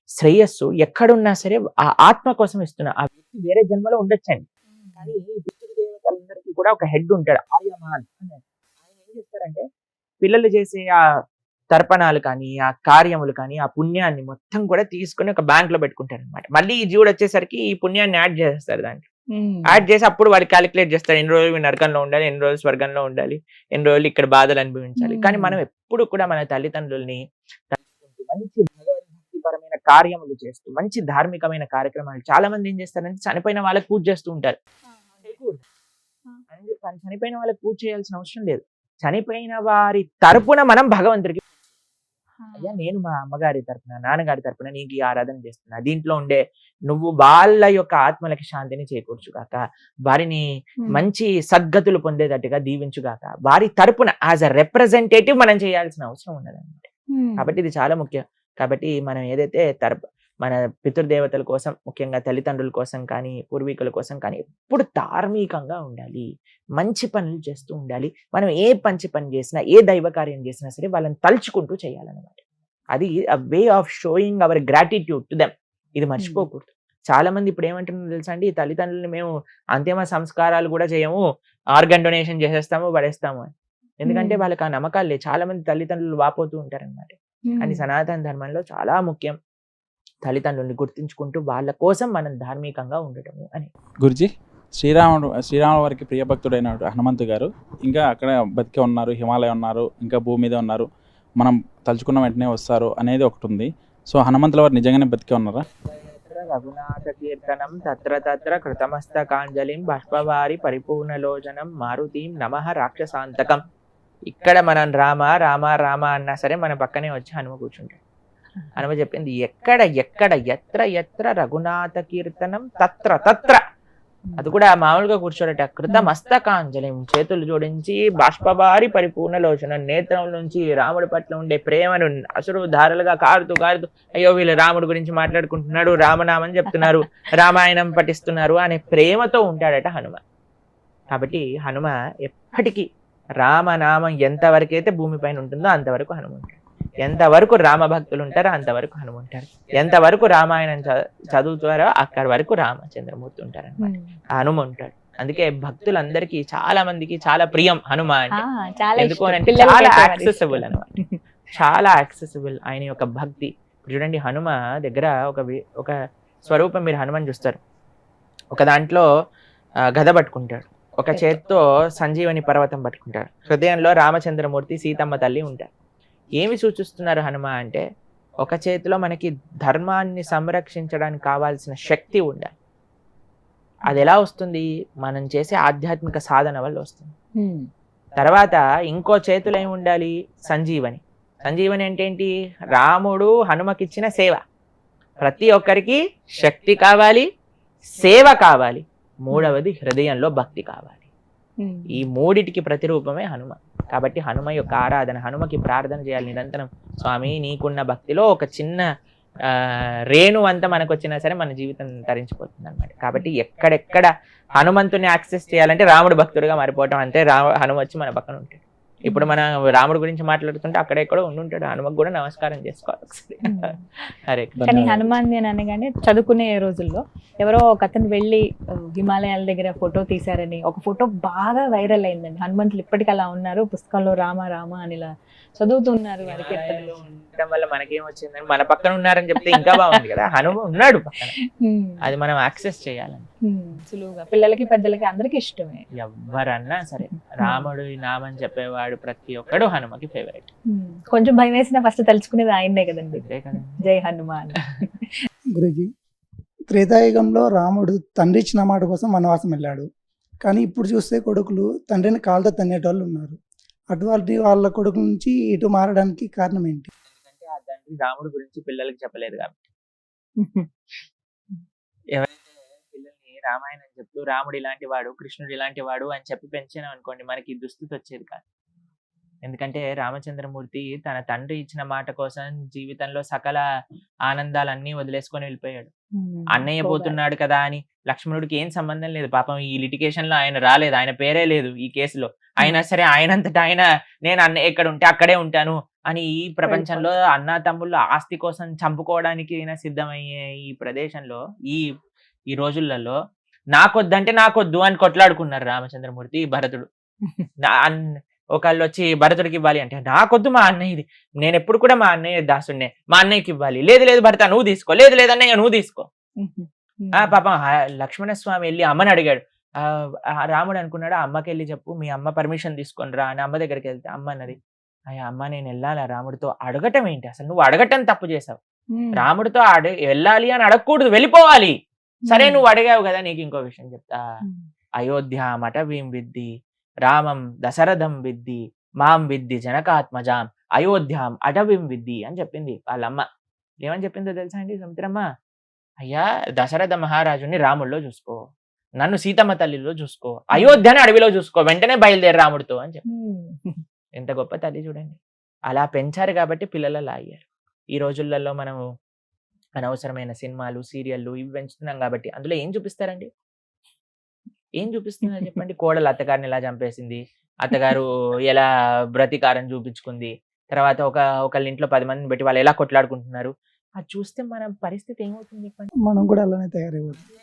శ్రేయస్సు ఎక్కడున్నా సరే ఆ ఆత్మ కోసం ఇస్తున్నా. ఆ వ్యక్తి వేరే జన్మలో ఉండొచ్చండి, కానీ పితృదేవతలందరికీ కూడా ఒక హెడ్ ఉంటాడు, ఆర్యమాన్ అన్నాడు. ఆయన ఏం చేస్తారంటే పిల్లలు చేసే ఆ తర్పణాలు కానీ, ఆ కార్యములు కానీ, ఆ పుణ్యాన్ని మొత్తం కూడా తీసుకుని ఒక బ్యాంక్ లో పెట్టుకుంటారు అనమాట. మళ్ళీ ఈ జీవుడు వచ్చేసరికి ఈ పుణ్యాన్ని యాడ్ చేస్తారు దాంట్లో. యాడ్ చేసి అప్పుడు వాడు క్యాలిక్యులేట్ చేస్తారు, ఎన్ని రోజులు నరకంలో ఉండాలి, ఎన్ని రోజులు స్వర్గంలో ఉండాలి, ఎన్ని రోజులు ఇక్కడ బాధలు అనుభవించాలి. కానీ మనం ఎప్పుడు కూడా మన తల్లిదండ్రుల్ని తలుచుకుంటూ మంచి భగవద్భక్తిపరమైన కార్యములు చేస్తూ మంచి ధార్మికమైన కార్యక్రమాలు. చాలా మంది ఏం చేస్తారంటే చనిపోయిన వాళ్ళకి పూజ చేస్తూ ఉంటారు. చేయకూడదు. చనిపోయిన వాళ్ళకి పూజ చేయాల్సిన అవసరం లేదు. చనిపోయిన వారి తరపున మనం భగవంతుడికి, అయ్యా నేను మా అమ్మగారి తరపున నాన్నగారి తరపున నీకు ఈ ఆరాధన చేస్తున్నా, దీంట్లో ఉండే నువ్వు వాళ్ళ యొక్క ఆత్మలకి శాంతిని చేకూర్చుగాక, వారిని మంచి సద్గతులు పొందేటట్టుగా దీవించుగాక, వారి తరపున యాజ్ అ రిప్రజెంటేటివ్ మనం చేయాల్సిన అవసరం ఉన్నదన్నమాట. కాబట్టి ఇది చాలా ముఖ్యం. కాబట్టి మనం ఏదైతే మన పితృదేవతల కోసం, ముఖ్యంగా తల్లిదండ్రుల కోసం కానీ పూర్వీకుల కోసం కానీ ఎప్పుడు ధార్మికంగా ఉండాలి, మంచి పనులు చేస్తూ ఉండాలి. మనం ఏ మంచి పని చేసినా, ఏ దైవ కార్యం చేసినా సరే వాళ్ళని తలుచుకుంటూ చేయాలన్నమాట. అది way of showing our gratitude to them. ఇది మర్చిపోకూడదు. చాలా మంది ఇప్పుడు ఏమంటున్నారు తెలుసా అండి, తల్లిదండ్రులు మేము అంతిమ సంస్కారాలు కూడా చేయము, ఆర్గన్ డొనేషన్ చేసేస్తాము, పడేస్తాము అని. ఎందుకంటే వాళ్ళకి ఆ నమ్మకాలు లేదు. చాలా మంది తల్లిదండ్రులు వాపోతూ ఉంటారన్నమాట. కానీ సనాతన ధర్మంలో చాలా ముఖ్యం తల్లిదండ్రుల్ని గుర్తించుకుంటూ వాళ్ళ కోసం మనం ధార్మికంగా ఉండటము అని. గురుజీ, శ్రీరాముల వారికి ప్రియభక్తుడైన హనుమంతు గారు ఇంకా అక్కడ బతికే ఉన్నారు, హిమాలయం ఉన్నారు, ఇంకా భూమి మీద ఉన్నారు, మనం తలుచుకున్న వెంటనే వస్తారు అనేది ఒకటి ఉంది. సో హనుమంతుల వారు నిజంగానే బతికే ఉన్నారా? రఘునాథ కీర్తనం తత్ర తత్ర కృతమస్తకాంజలిం బాష్పవారి పరిపూర్ణలోచనం మారుతీం నమః రాక్షసాంతకం. ఇక్కడ మనం రామ రామ రామ అన్నా సరే మన పక్కనే వచ్చి హనుమ కూర్చుంటాడు. హనుమ చెప్పింది ఎక్కడ ఎక్కడ ఎత్ర ఎత్ర రఘునాథ కీర్తనం తత్ర తత్ర. అది కూడా మామూలుగా కూర్చోడట. కృతమస్తకాంజలిం, చేతులు జోడించి బాష్పవారి పరిపూర్ణలోచనం, నేత్రం నుంచి రాముడి పట్ల ఉండే ప్రేమను అసురు ధారలుగా కారుతూ కారుతూ, అయ్యో వీళ్ళు రాముడి గురించి మాట్లాడుకుంటున్నాడు, రామనామని చెప్తున్నారు, రామాయణం పఠిస్తున్నారు అనే ప్రేమతో ఉంటాడట హనుమ. కాబట్టి హనుమ ఎప్పటికీ రామనామం ఎంతవరకైతే భూమిపైన ఉంటుందో అంతవరకు హనుమ ఉంటాడు. ఎంతవరకు రామ భక్తులు ఉంటారో అంతవరకు హనుమ ఉంటారు. ఎంతవరకు రామాయణం చదువుతారో అక్కడి వరకు రామచంద్రమూర్తి ఉంటారు అనమాట. హనుమ ఉంటాడు. అందుకే భక్తులందరికీ చాలా మందికి చాలా ప్రియం హనుమ అంటే. ఎందుకు అంటే చాలా యాక్సెసిబుల్ అనమాట, చాలా యాక్సెసిబుల్ ఆయన యొక్క భక్తి. చూడండి హనుమ దగ్గర ఒక స్వరూపం మీరు హనుమని చూస్తారు. ఒక దాంట్లో గద పట్టుకుంటాడు, ఒక చేత్తో సంజీవని పర్వతం పట్టుకుంటాడు, హృదయంలో రామచంద్రమూర్తి సీతమ్మ తల్లి ఉంటారు. ఏమి సూచిస్తున్నారు హనుమ అంటే, ఒక చేతిలో మనకి ధర్మాన్ని సంరక్షించడానికి కావాల్సిన శక్తి ఉండాలి. అది ఎలా వస్తుంది? మనం చేసే ఆధ్యాత్మిక సాధన వల్ల వస్తుంది. తర్వాత ఇంకో చేతిలో ఏమి ఉండాలి? సంజీవని. సంజీవని అంటే ఏంటి? రాముడు హనుమకిచ్చిన సేవ. ప్రతి ఒక్కరికి శక్తి కావాలి, సేవ కావాలి, మూడవది హృదయంలో భక్తి కావాలి. ఈ మూడిటికి ప్రతిరూపమే హనుమ. కాబట్టి హనుమ యొక్క ఆరాధన, హనుమకి ప్రార్థన చేయాలి నిరంతరం. స్వామి నీకున్న భక్తిలో ఒక చిన్న రేణు అంతా మనకు వచ్చినా సరే మన జీవితం తరించిపోతుంది అనమాట. కాబట్టి ఎక్కడెక్కడ హనుమంతుని యాక్సెస్ చేయాలంటే రాముడు భక్తుడిగా మారిపోవటం, అంటే హనుమ వచ్చి మన పక్కన ఉంటాడు. ఇప్పుడు మన రాముడి గురించి మాట్లాడుతుంటే అక్కడెక్కడో ఉండుంటాడు, హనుమకు కూడా నమస్కారం చేసుకోవాలి ఒకసారి. హరే కృష్ణ. కానీ హనుమాన్ అని అనగానే చదువుకునే రోజుల్లో ఎవరో ఒక అతను వెళ్ళి హిమాలయాల దగ్గర ఫోటో తీశారని ఒక ఫోటో బాగా వైరల్ అయిందండి. హనుమంతులు ఇప్పటికీ అలా ఉన్నారు, పుస్తకాల్లో రామ రామ అని ఇలా చదువుతున్నారు. వారికి హిమాలయాల్లో ఉండటం వల్ల మనకేం వచ్చిందని మన పక్కన ఉన్నారని చెప్తే ఇంకా బాగుంది కదా, హనుమ ఉన్నాడు పక్కన, అది మనం యాక్సెస్ చేయాలని. సులువుగా పిల్లలకి పెద్దలకి అందరికి ఇష్టమే. ఎవరన్నా సరే రాముడు నామని చెప్పేవాడు ప్రతి ఒక్కడు హనుమకి ఫేవరెట్. కొంచెం భయం వేసినా ఫస్ట్ తలుచుకునేది ఆయన్నే కదండి. అంతే కదా. జై హనుమాన్. గురుజీ, త్రేతాయుగంలో రాముడు తండ్రి ఇచ్చిన మాట కోసం వనవాసం వెళ్ళాడు. కానీ ఇప్పుడు చూస్తే కొడుకులు తండ్రిని కాళ్ళతో తన్నేటోళ్ళు ఉన్నారు. అటువంటి వాళ్ళ కొడుకు నుంచి ఇటు మారడానికి కారణం ఏంటి? ఎందుకంటే ఆ తండ్రి రాముడు గురించి పిల్లలకి చెప్పలేదు కాబట్టి. ఎవరైతే పిల్లల్ని రామాయణం చెప్తూ రాముడు ఇలాంటి వాడు, కృష్ణుడు ఇలాంటి వాడు అని చెప్పి పెంచాను అనుకోండి, మనకి దుస్థితి వచ్చేది కాదు. ఎందుకంటే రామచంద్రమూర్తి తన తండ్రి ఇచ్చిన మాట కోసం జీవితంలో సకల ఆనందాలన్నీ వదిలేసుకొని వెళ్ళిపోయాడు. అన్నయ్య పోతున్నాడు కదా అని లక్ష్మణుడికి ఏం సంబంధం లేదు. పాపం ఈ లిటిగేషన్ లో ఆయన రాలేదు, ఆయన పేరే లేదు ఈ కేసులో. అయినా సరే ఆయనంతటా ఆయన నేను అన్నయ్య ఎక్కడ ఉంటే అక్కడే ఉంటాను అని ఈ ప్రపంచంలో అన్నా తమ్ముళ్ళు ఆస్తి కోసం చంపుకోవడానికి సిద్ధమయ్యే ఈ ప్రదేశంలో ఈ రోజులలో నాకొద్దంటే నాకొద్దు అని కొట్లాడుకున్నారు రామచంద్రమూర్తి భరతుడు. ఒకళ్ళు వచ్చి భరతుడికి ఇవ్వాలి అంటే నాకొద్దు మా అన్నయ్యది, నేను ఎప్పుడు కూడా మా అన్నయ్య దాసుడినే, మా అన్నయ్యకి ఇవ్వాలి. లేదు లేదు భరత నువ్వు తీసుకో, లేదు లేదు అన్నయ్య నువ్వు తీసుకో. పాపం లక్ష్మణస్వామి వెళ్ళి అమ్మని అడిగాడు. రాముడు అనుకున్నాడు అమ్మకి వెళ్ళి చెప్పు మీ అమ్మ పర్మిషన్ తీసుకొని రా అని. అమ్మ దగ్గరికి వెళ్తే అమ్మ అన్నది, అయ్యా అమ్మ నేను వెళ్ళాలా రాముడితో? అడగటం ఏంటి అసలు, నువ్వు అడగటం తప్పు చేసావు. రాముడితో వెళ్ళాలి అని అడగకూడదు, వెళ్ళిపోవాలి. సరే నువ్వు అడిగావు కదా, నీకు ఇంకో విషయం చెప్తా. అయోధ్య మఠవీం విద్ది రామం దశరథం విద్ది మాం విద్ది జనకాత్మజాం అయోధ్యాం అటవీం విద్ది అని చెప్పింది వాళ్ళమ్మ. ఏమని చెప్పిందో తెలుసా అండి సుమిత్రమ్మ? అయ్యా దశరథ మహారాజుని రాముల్లో చూసుకో, నన్ను సీతమ్మ తల్లిలో చూసుకో, అయోధ్యని అడవిలో చూసుకో, వెంటనే బయలుదేరి రాముడితో అని చెప్పి. ఎంత గొప్ప తల్లి చూడండి. అలా పెంచారు కాబట్టి పిల్లలు అలా అయ్యారు. ఈ రోజులలో మనము అనవసరమైన సినిమాలు సీరియళ్ళు ఇవి పెంచుతున్నాం కాబట్టి అందులో ఏం చూపిస్తారండి? ఏం చూపిస్తున్నారు చెప్పండి? కోడలు అత్తగారిని ఎలా చంపేసింది, అత్తగారు ఎలా బ్రతికారం చూపించుకుంది, తర్వాత ఒకళ్ళ ఇంట్లో 10 మందిని పెట్టి వాళ్ళు ఎలా కొట్లాడుకుంటున్నారు, అది చూస్తే మన పరిస్థితి ఏమవుతుంది చెప్పండి? మనం కూడా అలానే తయారైపోతుంది.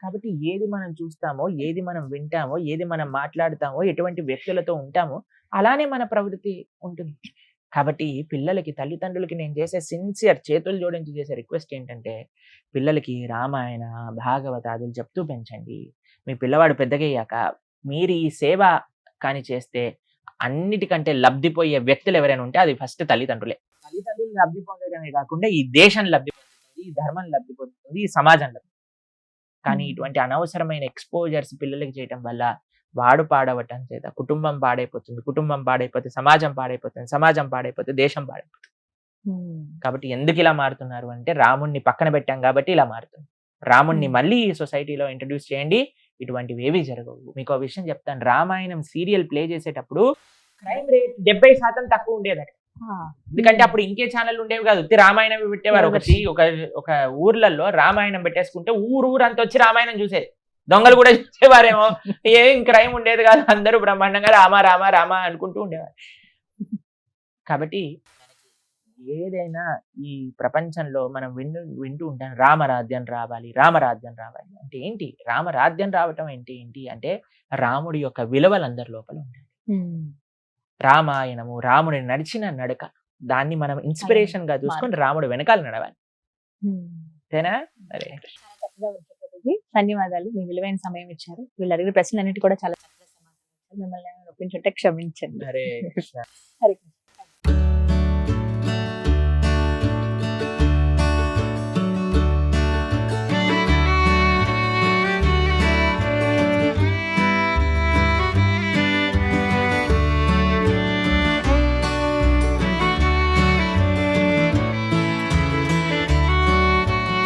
కాబట్టి ఏది మనం చూస్తామో, ఏది మనం వింటామో, ఏది మనం మాట్లాడతామో, ఎటువంటి వ్యక్తులతో ఉంటామో అలానే మన ప్రవృత్తి ఉంటుంది. కాబట్టి పిల్లలకి తల్లిదండ్రులకి నేను చేసే సిన్సియర్ చేతులు జోడించి చేసే రిక్వెస్ట్ ఏంటంటే పిల్లలకి రామాయణ భాగవతాదులు చెప్తూ పెంచండి. మీ పిల్లవాడు పెద్దగయ్యాక మీరు ఈ సేవ కానీ చేస్తే అన్నిటికంటే లబ్ధిపోయే వ్యక్తులు ఎవరైనా ఉంటే అది ఫస్ట్ తల్లిదండ్రులే. తల్లిదండ్రులు లబ్ధి పొందడమే కాకుండా ఈ దేశం లబ్ధి పొందుతుంది, ఈ ధర్మం లబ్ధి పొందుతుంది, ఈ సమాజం లబ్ధి. కానీ ఇటువంటి అనవసరమైన ఎక్స్పోజర్స్ పిల్లలకి చేయటం వల్ల వాడు పాడవటం చేత కుటుంబం పాడైపోతుంది, కుటుంబం పాడైపోతే సమాజం పాడైపోతుంది, సమాజం పాడైపోతే దేశం పాడైపోతుంది. కాబట్టి ఎందుకు ఇలా మారుతున్నారు అంటే రాముణ్ణి పక్కన పెట్టాం కాబట్టి ఇలా మారుతుంది. రాముణ్ణి మళ్ళీ ఈ సొసైటీలో ఇంట్రడ్యూస్ చేయండి, ఇటువంటివి ఏవి జరగవు. మీకు ఆ విషయం చెప్తాను, రామాయణం సీరియల్ ప్లే చేసేటప్పుడు క్రైమ్ రేట్ 70% తక్కువ ఉండేదట. ఎందుకంటే అప్పుడు ఇంకే ఛానల్ ఉండేవి కాదు, రామాయణం పెట్టేవారు. ఒక ఊర్లలో రామాయణం పెట్టేసుకుంటే ఊరంతా వచ్చి రామాయణం చూసేది. దొంగలు కూడా చూసేవారేమో, ఏం క్రైమ్ ఉండేది కాదు, అందరూ బ్రహ్మాండంగా రామ రామ రామ అనుకుంటూ ఉండేవారు. కాబట్టి ఏదైనా ఈ ప్రపంచంలో మనం వింటూ ఉంటాం రామరాజ్యం రావాలి, రామరాజ్యం రావాలి అంటే ఏంటి? రామరాజ్యం రావటం ఏంటి అంటే రాముడి యొక్క విలువలు అందరి లోపల ఉండాలి. రామాయణము రాముడి నడిచిన నడక, దాన్ని మనం ఇన్స్పిరేషన్ గా చూసుకొని రాముడు వెనకాల నడవాలి. అంతేనా? అరే ధన్యవాదాలు, మీ విలువైన సమయం ఇచ్చారు. వీళ్ళు అడిగిన ప్రశ్నలన్నిటి కూడా చాలా చక్కగా సమాధానం ఇచ్చారు. మిమ్మల్ని ఒప్పించుంటే క్షమించండి. హరే కృష్ణ. హరే కృష్ణ.